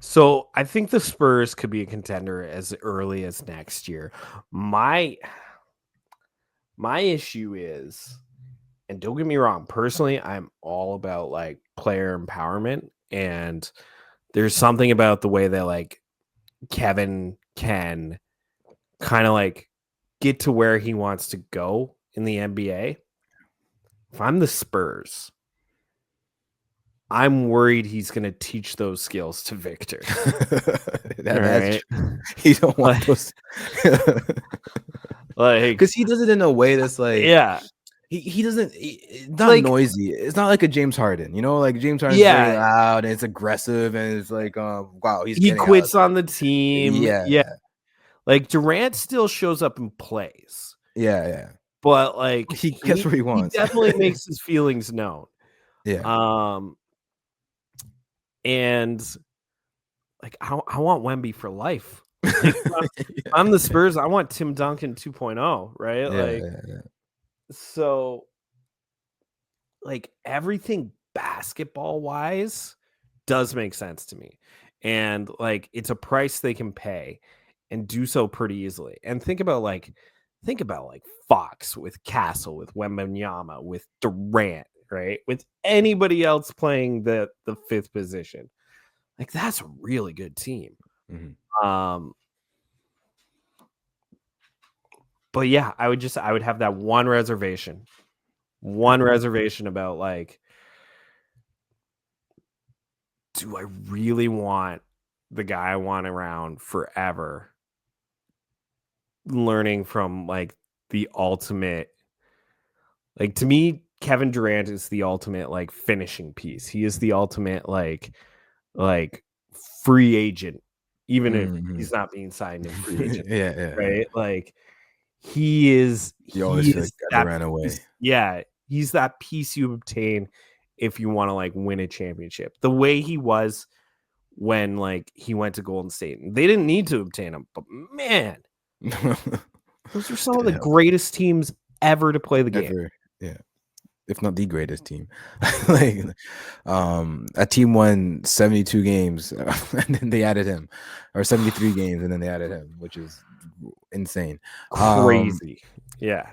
So I think the Spurs could be a contender as early as next year. My issue is, and don't get me wrong, personally, I'm all about like player empowerment, and there's something about the way that like Kevin can kind of like get to where he wants to go in the NBA. If I'm the Spurs, I'm worried he's going to teach those skills to Victor. That's true. You don't want those, like, because he does it in a way that's like, yeah, he doesn't. It's not like, noisy. It's not like a James Harden. You know, like James Harden's very loud and it's aggressive and it's like, wow, he quits on the team. Yeah. Like Durant still shows up and plays. Yeah. But like he gets what he wants. He definitely makes his feelings known. Yeah. And like I want Wemby for life. Like, I'm the Spurs. I want Tim Duncan 2.0, right? Yeah. So like everything basketball wise does make sense to me. And like it's a price they can pay and do so pretty easily. And think about like Fox with Castle, with Wembanyama, with Durant, right? With anybody else playing the fifth position. Like that's a really good team. Mm-hmm. But yeah, I would have that one reservation about like, do I really want the guy I want around forever learning from like the ultimate, like to me, Kevin Durant is the ultimate like finishing piece. He is the ultimate like free agent, even if he's not being signed in free agent. Yeah. Right. Like he is that ran away. Yeah. He's that piece you obtain if you want to like win a championship. The way he was when like he went to Golden State. They didn't need to obtain him, but man, those are some of the greatest teams ever to play the game. Yeah. If not the greatest team. Like a team won 72 games and then they added him, or 73 games and then they added him, which is insane. Crazy. Yeah.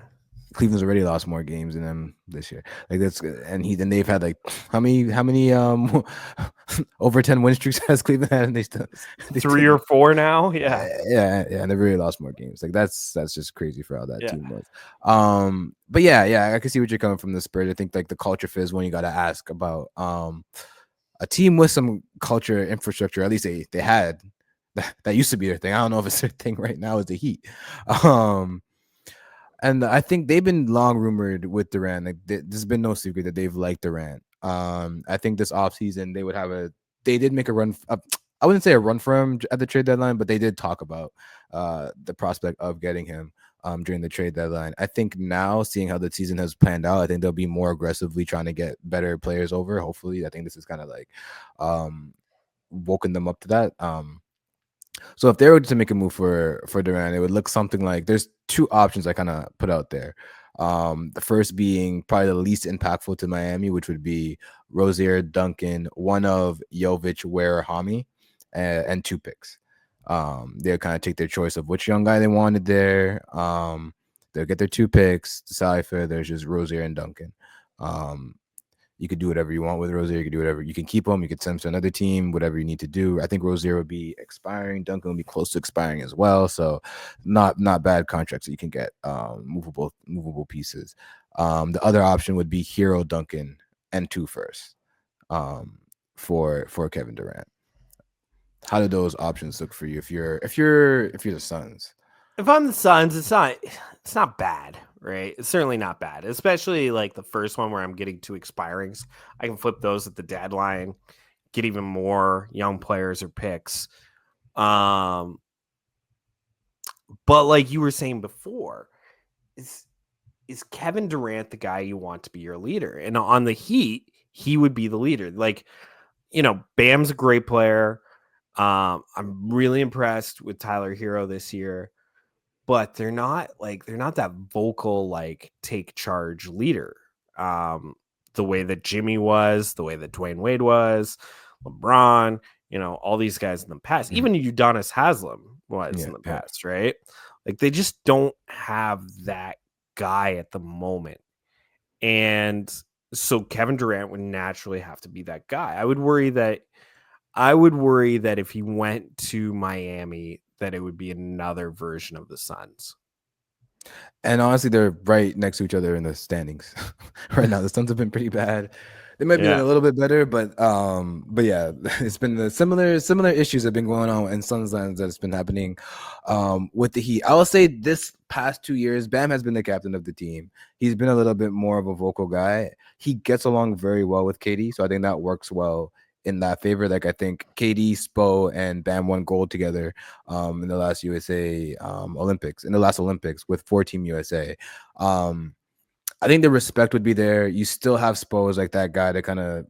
Cleveland's already lost more games than them this year. Like that's, and they've had like how many over 10 win streaks has Cleveland had, and they 3 or 4 now. Yeah, and they've really lost more games. Like that's just crazy for how that team was. But yeah, I can see what you're coming from the Spurs. I think like the culture fit is one you got to ask about. A team with some culture infrastructure, at least they had that used to be their thing. I don't know if it's their thing right now, is the Heat. And I think they've been long rumored with Durant. Like there's been no secret that they've liked Durant. I think this offseason they did make a run. I wouldn't say a run for him at the trade deadline, but they did talk about the prospect of getting him during the trade deadline. I think now, seeing how the season has planned out, I think they'll be more aggressively trying to get better players over. Hopefully, I think this is kind of like woken them up to that. So if they were to make a move for Durant, it would look something like, there's two options I kind of put out there. The first being probably the least impactful to Miami, which would be Rozier, Duncan, one of Jovic, Ware, Hami, and 2 picks. They'll kind of take their choice of which young guy they wanted there. They'll get their 2 picks. Decide if there's just Rozier and Duncan. You could do whatever you want with Rozier. You could do whatever. You can keep him. You could send him to another team, whatever you need to do. I think Rozier would be expiring. Duncan would be close to expiring as well. So not bad contracts that you can get, movable pieces. The other option would be Hero, Duncan, and 2 firsts for Kevin Durant. How do those options look for you if you're the Suns? If I'm the Suns, it's not bad, right? It's certainly not bad, especially like the first one where I'm getting 2 expirings. I can flip those at the deadline, get even more young players or picks. But like you were saying before, is Kevin Durant the guy you want to be your leader? And on the Heat, he would be the leader. Like, Bam's a great player. I'm really impressed with Tyler Hero this year, but they're not that vocal, like take charge leader. The way that Jimmy was, the way that Dwayne Wade was, LeBron, all these guys in the past, even Udonis Haslem was in the past, right? Like they just don't have that guy at the moment. And so Kevin Durant would naturally have to be that guy. I would worry that if he went to Miami, that it would be another version of the Suns. And honestly, they're right next to each other in the standings right now. The Suns have been pretty bad. They might be a little bit better, but yeah, it's been the similar issues have been going on in Suns lands that's been happening with the Heat. I will say this past 2 years, Bam has been the captain of the team. He's been a little bit more of a vocal guy. He gets along very well with KD, so I think that works well in that favor. Like I think KD, Spo, and Bam won gold together in the last USA Olympics, in the last Olympics with 4-Team USA. I think the respect would be there. You still have Spo as like that guy to kind of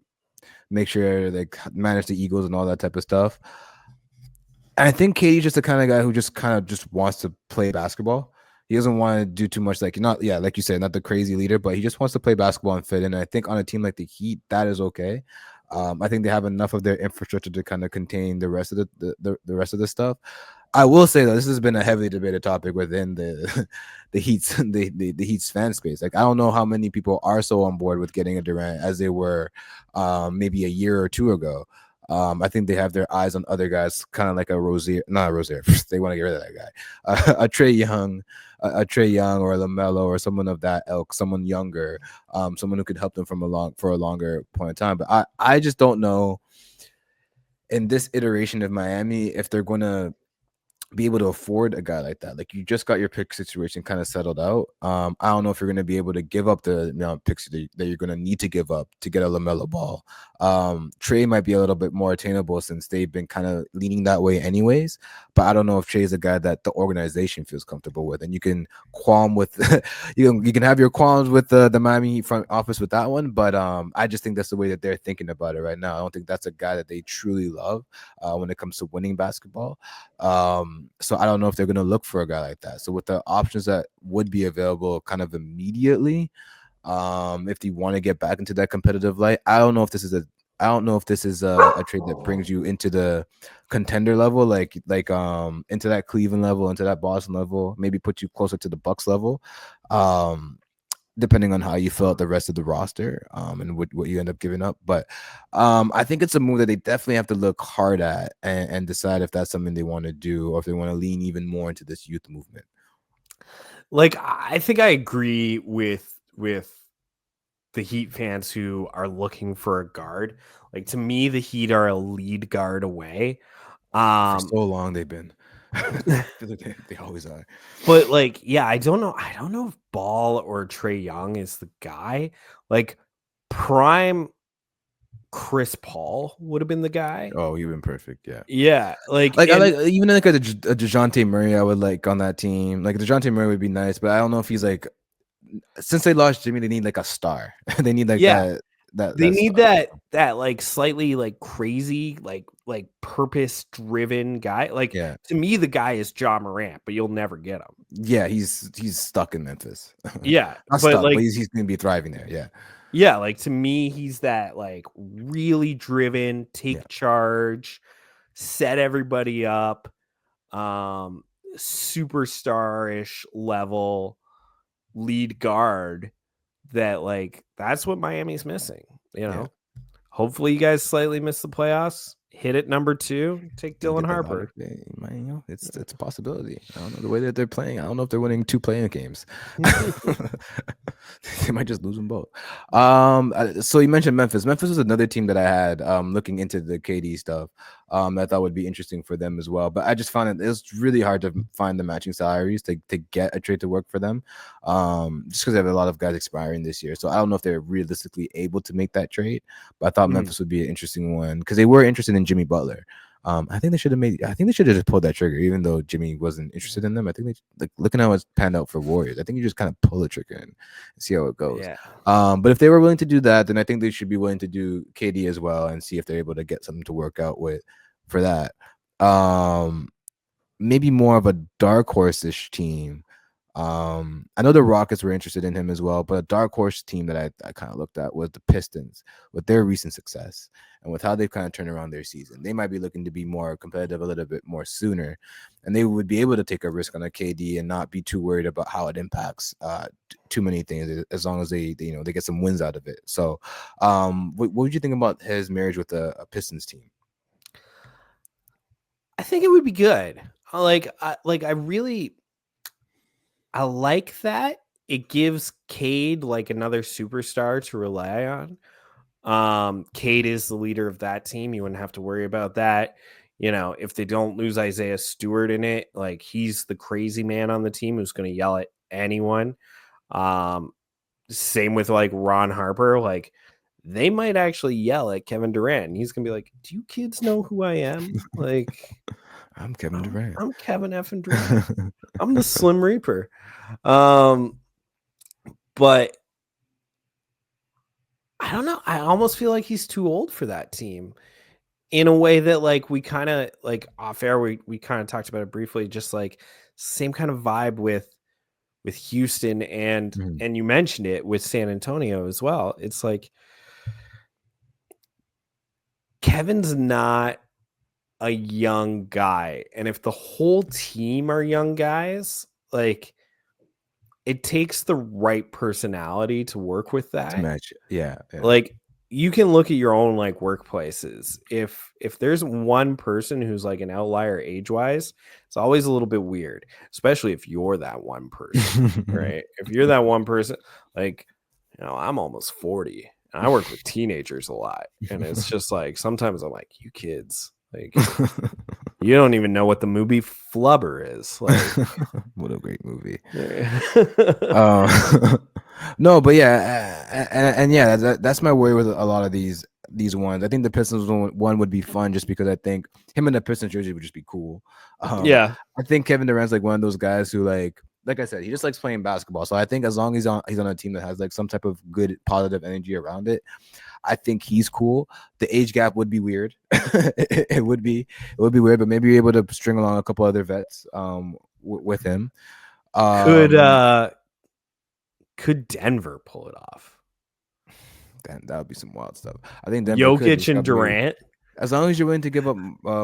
make sure they manage the Eagles and all that type of stuff. And I think KD's just the kind of guy who just kind of just wants to play basketball. He doesn't want to do too much, like like you said, not the crazy leader, but he just wants to play basketball and fit in. And I think on a team like the Heat, that is okay. I think they have enough of their infrastructure to kind of contain the rest of the rest of the stuff. I will say that this has been a heavily debated topic within the Heat's the Heat's fan space. Like I don't know how many people are so on board with getting a Durant as they were maybe a year or two ago. I think they have their eyes on other guys, kind of like a Rozier, not a Rozier. They want to get rid of that guy. A Trae Young, or a LaMelo, or someone of that ilk, someone younger, someone who could help them for a longer point of time. But I just don't know in this iteration of Miami if they're going to be able to afford a guy like that. Like you just got your pick situation kind of settled out. I don't know if you're going to be able to give up the picks that you're going to need to give up to get a LaMelo Ball. Trae might be a little bit more attainable since they've been kind of leaning that way anyways, but I don't know if Trae is a guy that the organization feels comfortable with. And you can qualm with you can have your qualms with the Miami front office with that one, but I just think that's the way that they're thinking about it right now. I don't think that's a guy that they truly love when it comes to winning basketball. So I don't know if they're going to look for a guy like that. So with the options that would be available kind of immediately, if you want to get back into that competitive light, I don't know if this is a trade that brings you into the contender level, like into that Cleveland level, into that Boston level, maybe put you closer to the Bucks level. Depending on how you fill out the rest of the roster and what you end up giving up. But I think it's a move that they definitely have to look hard at and decide if that's something they want to do or if they want to lean even more into this youth movement. Like, I think I agree with the Heat fans who are looking for a guard. Like, to me, the Heat are a lead guard away. For so long they've been. They always are. But like, yeah, I don't know if Ball or Trae Young is the guy. Like prime Chris Paul would have been the guy. Oh, you've been perfect. Yeah. Yeah. Like I like even like a DeJounte Murray, I would like on that team. Like DeJounte Murray would be nice, but I don't know if he's like, since they lost Jimmy, they need like a star. They need like they need that like slightly like crazy, like purpose driven guy. Like to me, the guy is Ja Morant, but you'll never get him. Yeah, he's stuck in Memphis. Yeah, but he's gonna be thriving there. Yeah. Yeah, like to me, he's that like really driven, take charge, set everybody up, superstar-ish level lead guard that like that's what Miami's missing. Hopefully you guys slightly miss the playoffs, hit it number 2, take Dylan Harper. It's a possibility. I don't know the way that they're playing. I don't know if they're winning 2 playing games. They might just lose them both. So you mentioned Memphis. Memphis is another team that I had looking into the KD stuff. I thought would be interesting for them as well. But I just found it was really hard to find the matching salaries to get a trade to work for them. Just because they have a lot of guys expiring this year. So I don't know if they're realistically able to make that trade. But I thought Memphis would be an interesting one because they were interested in Jimmy Butler. I think they should have just pulled that trigger, even though Jimmy wasn't interested in them. I think they like looking at how it's panned out for Warriors. I think you just kind of pull the trigger and see how it goes. Yeah. But if they were willing to do that, then I think they should be willing to do KD as well and see if they're able to get something to work out with for that. Maybe more of a dark horse-ish team. I know the Rockets were interested in him as well, but a dark horse team that I kind of looked at was the Pistons with their recent success and with how they've kind of turned around their season. They might be looking to be more competitive a little bit more sooner, and they would be able to take a risk on a KD and not be too worried about how it impacts too many things as long as they get some wins out of it. So, what would you think about his marriage with a Pistons team? I think it would be good. I like that. It gives Cade like another superstar to rely on. Cade is the leader of that team. You wouldn't have to worry about that. If they don't lose Isaiah Stewart in it, like he's the crazy man on the team who's going to yell at anyone. Same with like Ron Harper. Like they might actually yell at Kevin Durant. And he's going to be like, "Do you kids know who I am?" Like, I'm Kevin Durant. I'm Kevin effing Durant. I'm the Slim Reaper. But I don't know. I almost feel like he's too old for that team in a way that like we kind of like off air. We kind of talked about it briefly, just like same kind of vibe with Houston and you mentioned it with San Antonio as well. It's like Kevin's not a young guy, and if the whole team are young guys, like it takes the right personality to work with that. To match. Yeah. Like you can look at your own like workplaces. If there's one person who's like an outlier age-wise, it's always a little bit weird, especially if you're that one person, right? If you're that one person, like, I'm almost 40 and I work with teenagers a lot, and it's just like sometimes I'm like, you kids, like you don't even know what the movie Flubber is. Like, what a great movie. No, but yeah, and yeah, that's my worry with a lot of these ones. I think the Pistons one would be fun just because I think him in the Pistons jersey would just be cool. Yeah, I think Kevin Durant's like one of those guys who like I said, he just likes playing basketball. So I think as long as he's on a team that has like some type of good positive energy around it, I think he's cool. The age gap would be weird. it would be weird, but maybe you're able to string along a couple other vets with him. Could Denver pull it off? That would be some wild stuff. I think Denver Jokic and Durant. As long as you're willing to give up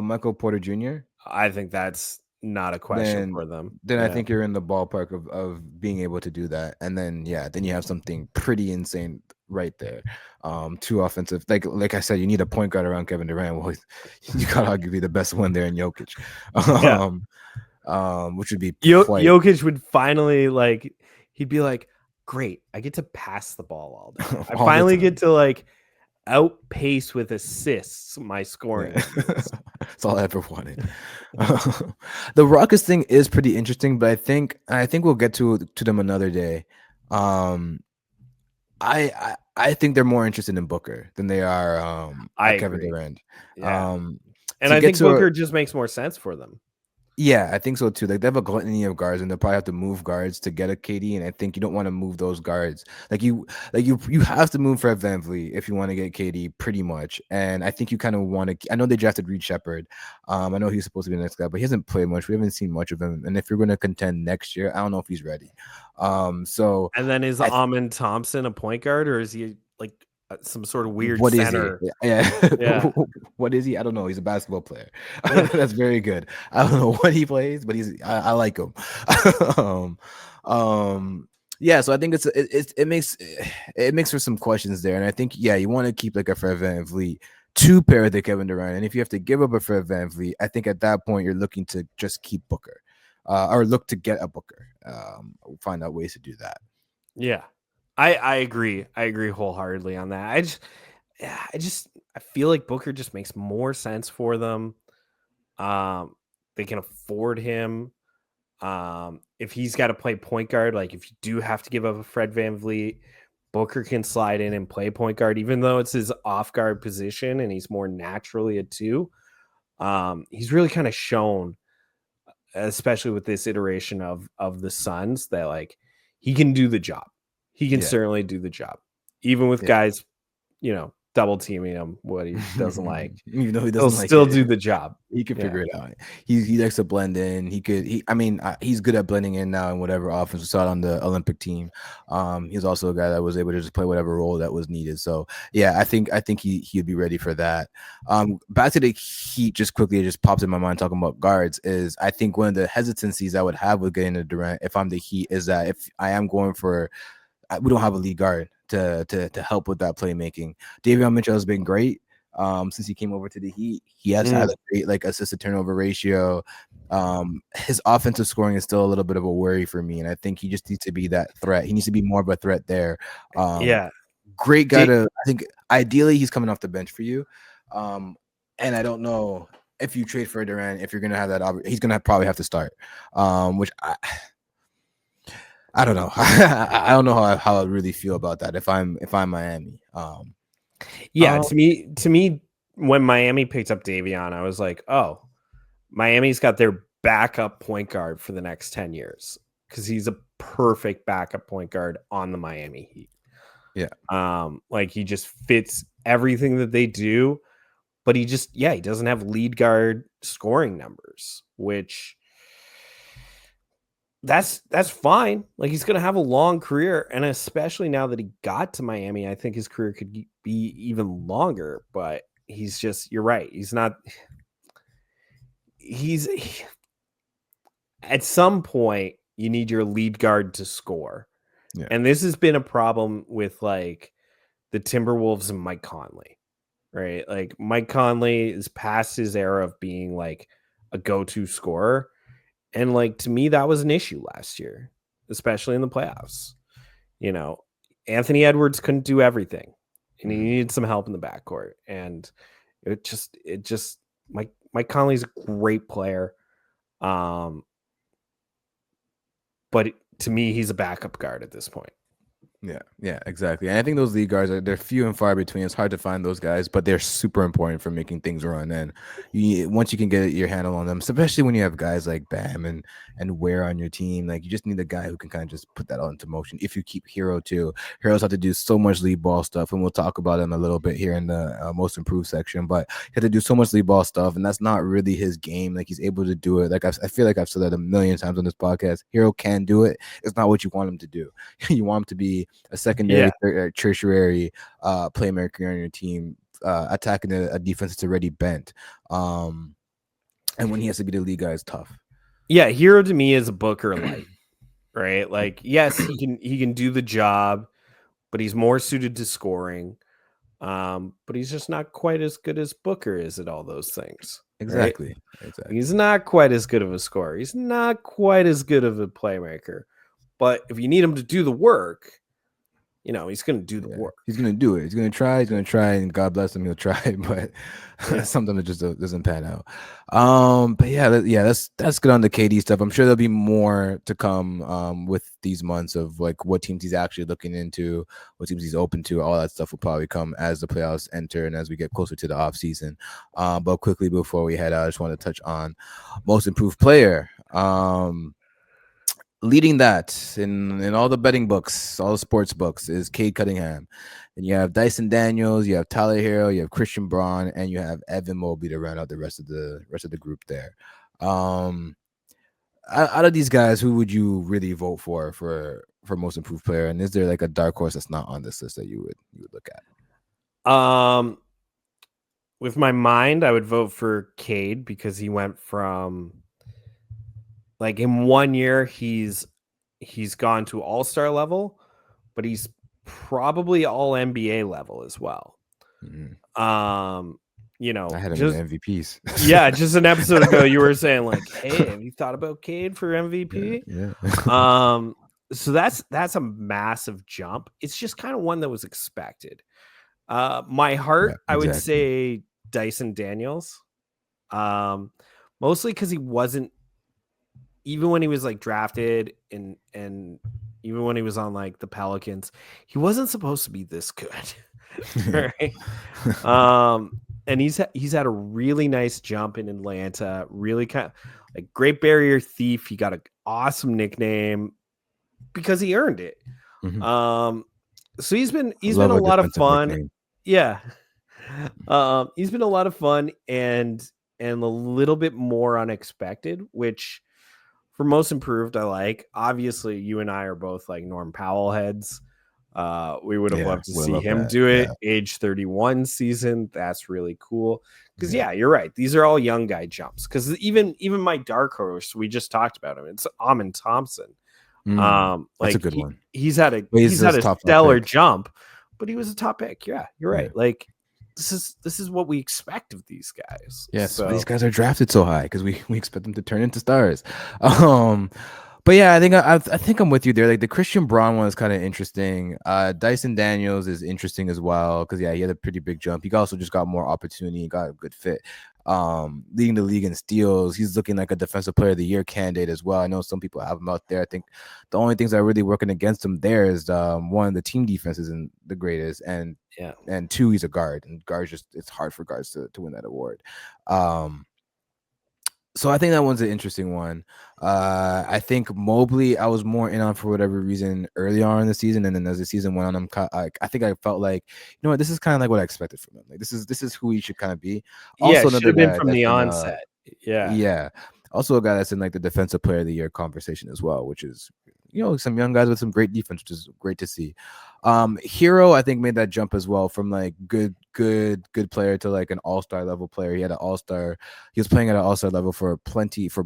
Michael Porter Jr., I think that's not a question for them. Then I think you're in the ballpark of being able to do that. And then then you have something pretty insane right there. Two offensive, like I said, you need a point guard around Kevin Durant. Well, you gotta arguably the best one there in Jokic. Which would be Jokic would finally like, he'd be like, great, I get to pass the ball all day. I finally get to like outpace with assists my scoring. That's all I ever wanted. The Rockets thing is pretty interesting, but I think we'll get to them another day. I think they're more interested in Booker than they are Kevin Durant. Yeah. And I think Booker just makes more sense for them. Yeah, I think so too. Like they have a gluttony of guards, and they'll probably have to move guards to get a KD. And I think you don't want to move those guards. You have to move Fred VanVleet if you want to get KD, pretty much. And I think you kind of want to. I know they drafted Reed Shepherd. I know he's supposed to be the next guy, but he hasn't played much. We haven't seen much of him. And if you're going to contend next year, I don't know if he's ready. So and then is Amen Thompson a point guard, or is he like some sort of weird center? Yeah. What is he? I don't know. He's a basketball player. That's very good. I don't know what he plays, but I like him. Yeah, so I think it makes for some questions there, and I think you want to keep like a Fred VanVleet to pair with the Kevin Durant, and if you have to give up a Fred VanVleet, I think at that point you're looking to just keep Booker, or look to get a Booker. Find out ways to do that. Yeah. I agree. I agree wholeheartedly on that. I feel like Booker just makes more sense for them. They can afford him. If he's got to play point guard, like if you do have to give up a Fred VanVleet, Booker can slide in and play point guard, even though it's his off guard position and he's more naturally a two. He's really kind of shown, especially with this iteration of the Suns, that like he can do the job. He can certainly do the job, even with guys, double teaming him. What he doesn't like, even though he he'll doesn't like still it, do the job. he can figure it out. He likes to blend in. He's good at blending in now in whatever offense. We saw it on the Olympic team. He's also a guy that was able to just play whatever role that was needed. So yeah, I think he'd be ready for that. Back to the Heat, just quickly, it just pops in my mind talking about guards. Is I think one of the hesitancies I would have with getting a Durant if I'm the Heat is that if I am going for, we don't have a lead guard to help with that playmaking. Davion Mitchell has been great. Since he came over to the Heat, he has had a great like assist to turnover ratio. His offensive scoring is still a little bit of a worry for me, and I think he just needs to be that threat. He needs to be more of a threat there. Great guy I think ideally he's coming off the bench for you. And I don't know if you trade for Durant, if you're gonna have that, he's gonna probably have to start. Which I don't know. I don't know how I really feel about that if I'm Miami. To me, when Miami picked up Davion, I was like, oh, Miami's got their backup point guard for the next 10 years because he's a perfect backup point guard on the Miami Heat. Yeah. Like he just fits everything that they do, but he doesn't have lead guard scoring numbers, which that's fine. Like he's going to have a long career, and especially now that he got to Miami, I think his career could be even longer, but he's just, you're right. At some point you need your lead guard to score. Yeah. And this has been a problem with like the Timberwolves and Mike Conley, right? Like Mike Conley is past his era of being like a go-to scorer. And like, to me, that was an issue last year, especially in the playoffs. Anthony Edwards couldn't do everything and he needed some help in the backcourt. And Mike Conley's a great player. But to me, he's a backup guard at this point. Yeah, exactly. And I think those lead guards they're few and far between. It's hard to find those guys, but they're super important for making things run. And once you can get your handle on them, especially when you have guys like Bam and Ware on your team, like you just need a guy who can kind of just put that all into motion. If you keep Hero too, Heroes have to do so much lead ball stuff, and we'll talk about him a little bit here in the most improved section. But he had to do so much lead ball stuff, and that's not really his game. Like he's able to do it. Like I feel like I've said that a million times on this podcast. Hero can do it. It's not what you want him to do. You want him to be a secondary, tertiary playmaker on your team, attacking a defense that's already bent. And when he has to be the lead guy, it's tough. Yeah, Hero to me is a Booker light, right? Like, yes, he can do the job, but he's more suited to scoring. But he's just not quite as good as Booker is at all those things. Exactly. Right? Exactly. He's not quite as good of a scorer. He's not quite as good of a playmaker. But if you need him to do the work, he's going to do the work. He's going to do it. He's going to try, and God bless him, he'll try. But sometimes it just doesn't pan out. But that's good on the KD stuff. I'm sure there'll be more to come with these months of like what teams he's actually looking into, what teams he's open to. All that stuff will probably come as the playoffs enter and as we get closer to the offseason. But quickly before we head out, I just want to touch on most improved player. Leading that in all the betting books, all the sports books, is Cade Cunningham. And you have Dyson Daniels, you have Tyler Hero, you have Christian Braun, and you have Evan Mobley to round out the rest of the group there. Out of these guys, who would you really vote for most improved player? And is there like a dark horse that's not on this list that you would look at? With my mind, I would vote for Cade because he went from, like, in 1 year, he's gone to all-star level, but he's probably all NBA level as well. Mm-hmm. I had him in MVPs. Yeah, just an episode ago, you were saying like, "Hey, have you thought about Cade for MVP?" Yeah. So that's a massive jump. It's just kind of one that was expected. My heart, Yeah, I would exactly. say Dyson Daniels. Mostly because he wasn't, even when he was like drafted and even when he was on like the Pelicans, he wasn't supposed to be this good. Right. And he's had a really nice jump in Atlanta. Really kind of like Great Barrier Thief. He got an awesome nickname because he earned it. Mhm. So he's been I love a a lot of defensive fun. nickname. Yeah. He's been a lot of fun and a little bit more unexpected, which for most improved I like. Obviously, you and I are both like Norm Powell heads. We would have Yeah, loved to we see love him that. do Yeah. it. Age 31 season. That's really cool. Because Yeah. yeah, you're right. These are all young guy jumps. Because even my dark horse, we just talked about him. It's Amon Thompson. That's a Like good one. he's had But he's a this top five stellar pick. jump, but he was a top pick. Yeah, you're Yeah. right. Like this is what we expect of these guys. Yes, So these guys are drafted so high because we expect them to turn into stars. Um, but yeah, I think I'm with you there. Like the Christian Braun one is kind of interesting. Dyson Daniels is interesting as well because yeah, he had a pretty big jump. He also just got more opportunity, got a good fit. Leading the league in steals. He's looking like a defensive player of the year candidate as well. I know some people have him out there. I think the only things that are really working against him there is one, the team defense isn't the greatest, and yeah. two, he's a guard, and guards just it's hard for guards to win that award. Um, so I think that one's an interesting one. I think Mobley, I was more in on for whatever reason early on in the season, and then as the season went on, I think I felt like, you know what, this is kind of like what I expected from him. Like this is who he should kind of be. Yeah, Also, it should another have been guy from that's the in onset. Yeah. yeah, also a guy that's in like the defensive player of the year conversation as well, which is, you know, some young guys with some great defense, which is great to see. Hero, I think, made that jump as well from like good player to like an all-star level player. He had an all-star. He was playing at an all-star level for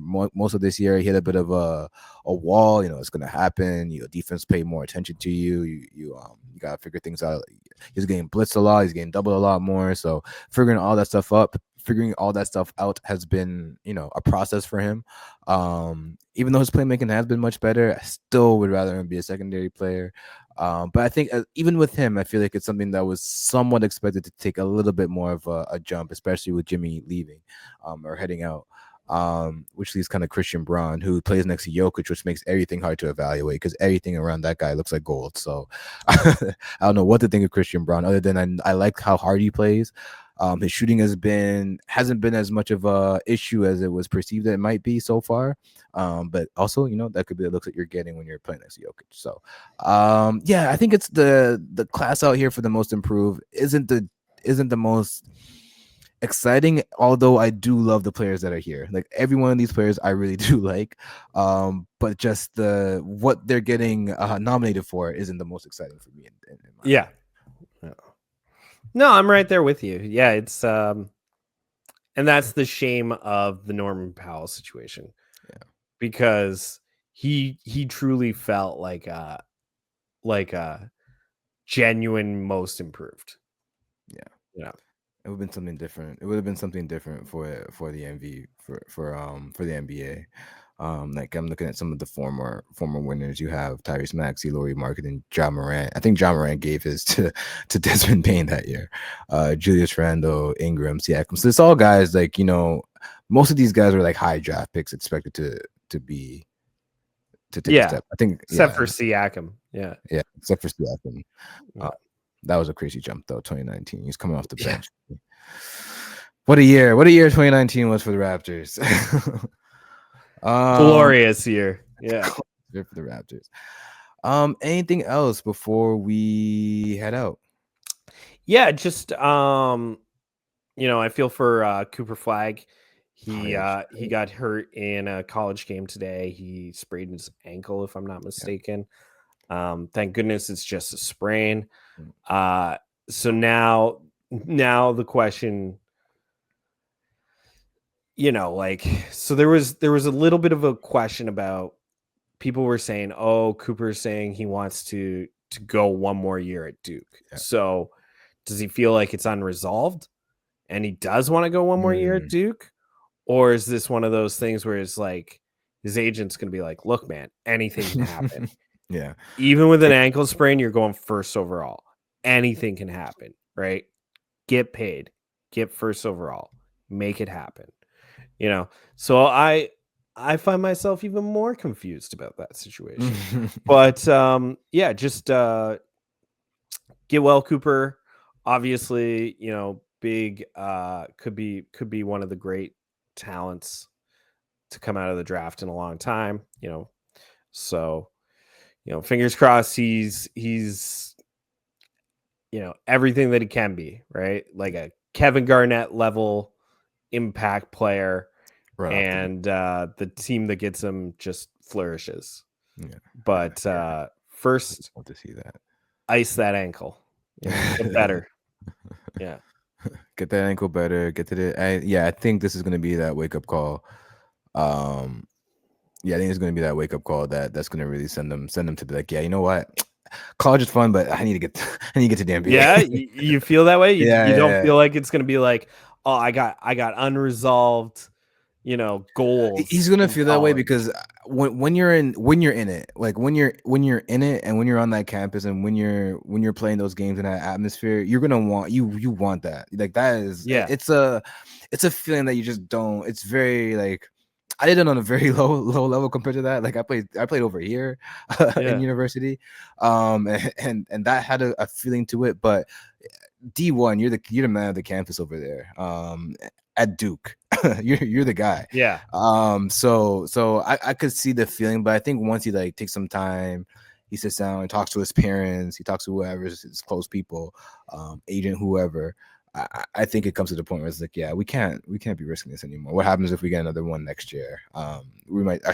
most of this year. He hit a bit of a wall. You know, it's gonna happen. You know, defense pay more attention to you. You gotta figure things out. He's getting blitzed a lot. He's getting doubled a lot more. So figuring all that stuff out has been, you know, a process for him. Even though his playmaking has been much better, I still would rather him be a secondary player. But I think even with him, I feel like it's something that was somewhat expected to take a little bit more of a jump, especially with Jimmy leaving or heading out. Which leaves kind of Christian Braun, who plays next to Jokic, which makes everything hard to evaluate because everything around that guy looks like gold. So I don't know what to think of Christian Braun, other than I like how hard he plays. His shooting hasn't been as much of a issue as it was perceived that it might be so far. But also, you know, that could be the looks that you're getting when you're playing next to Jokic. So, yeah, I think it's the class out here for the most improved isn't the most exciting, although I do love the players that are here. Like every one of these players I really do like, but just what they're getting nominated for isn't the most exciting for me in my Yeah. No, I'm right there with you. Yeah, it's and that's the shame of the Norman Powell situation. Yeah. Because he truly felt like a genuine most improved. Yeah. Yeah. It would have been something different. It would have been something different for the MV for the NBA. Like I'm looking at some of the former winners. You have Tyrese Maxey, Lauri Markkanen, and Ja Morant. I think Ja Morant gave his to Desmond Bane that year. Julius Randle, Ingram, Siakam. So it's all guys like, you know, most of these guys are like high draft picks expected to take a step. I think Except for Siakam. Yeah. Yeah, except for Siakam. That was a crazy jump though. 2019, he's coming off the bench. What a year 2019 was for the Raptors. Glorious year. Yeah. For the Raptors. Anything else before we head out? Yeah, just you know, I feel for Cooper Flag. He got hurt in a college game today. He sprained his ankle, if I'm not mistaken. Thank goodness it's just a sprain. So now the question, you know, like, so there was a little bit of a question about, people were saying, oh, Cooper's saying he wants to go one more year at Duke. Yeah. So does he feel like it's unresolved and he does want to go one more year at Duke? Or is this one of those things where it's like his agent's going to be like, look, man, anything can happen. Yeah. Even with an ankle sprain, you're going first overall. Anything can happen, right? Get paid, get first overall, make it happen. So I find myself even more confused about that situation. But yeah, just get well, Cooper. Obviously, big could be one of the great talents to come out of the draft in a long time. So fingers crossed he's everything that he can be, right? Like a Kevin Garnett level impact player, Right and the team that gets him just flourishes. Yeah. But first, Want to see that. Ice that ankle. Get better. Yeah. Get that ankle better. Get to the. I think this is gonna be that wake up call. Yeah, I think it's gonna be that wake up call that's gonna really send them to be like, yeah, you know what, college is fun, but I need to get to the NBA. Yeah, you feel that way. You don't Yeah. feel like it's gonna be like, oh, I got unresolved, goals. He's gonna feel that way college. because when you're in it, like when you're in it, and when you're on that campus, and when you're playing those games in that atmosphere, you're gonna want you want that. Like that is it's a feeling that you just don't. It's very like I did it on a very low level compared to that. Like I played over here in university, and that had a feeling to it. But D1, you're the man of the campus over there. At Duke, you're the guy. Yeah. So I could see the feeling, but I think once he like takes some time, he sits down and talks to his parents, he talks to whoever his close people, agent, whoever. I think it comes to the point where it's like, yeah, we can't be risking this anymore. What happens if we get another one next year? Our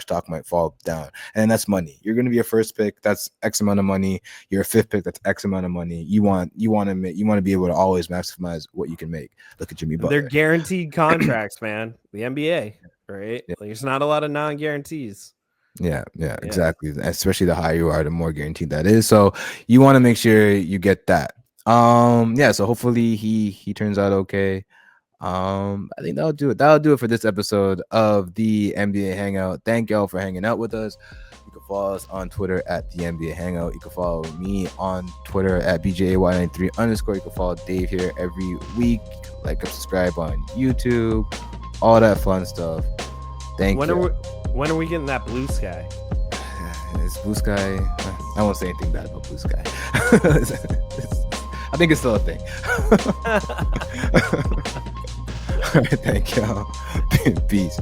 stock might fall down, and that's money. You're going to be a first pick, that's X amount of money. You're a fifth pick, that's X amount of money. You want to be able to always maximize what you can make. Look at Jimmy Butler. They're guaranteed contracts, man. The NBA, right? Yeah. Like, there's not a lot of non-guarantees. Yeah, exactly. Especially the higher you are, the more guaranteed that is. So you want to make sure you get that. So hopefully he turns out okay. I think that'll do it for this episode of the NBA Hangout. Thank y'all for hanging out with us. You can follow us on Twitter at the NBA Hangout. You can follow me on Twitter at BJAY93_. You can follow Dave here every week. Like and subscribe on YouTube, all that fun stuff. Thank you. When are we getting that Blue Sky? It's Blue Sky. I won't say anything bad about Blue Sky. I think it's still a thing. All right, thank y'all. Peace.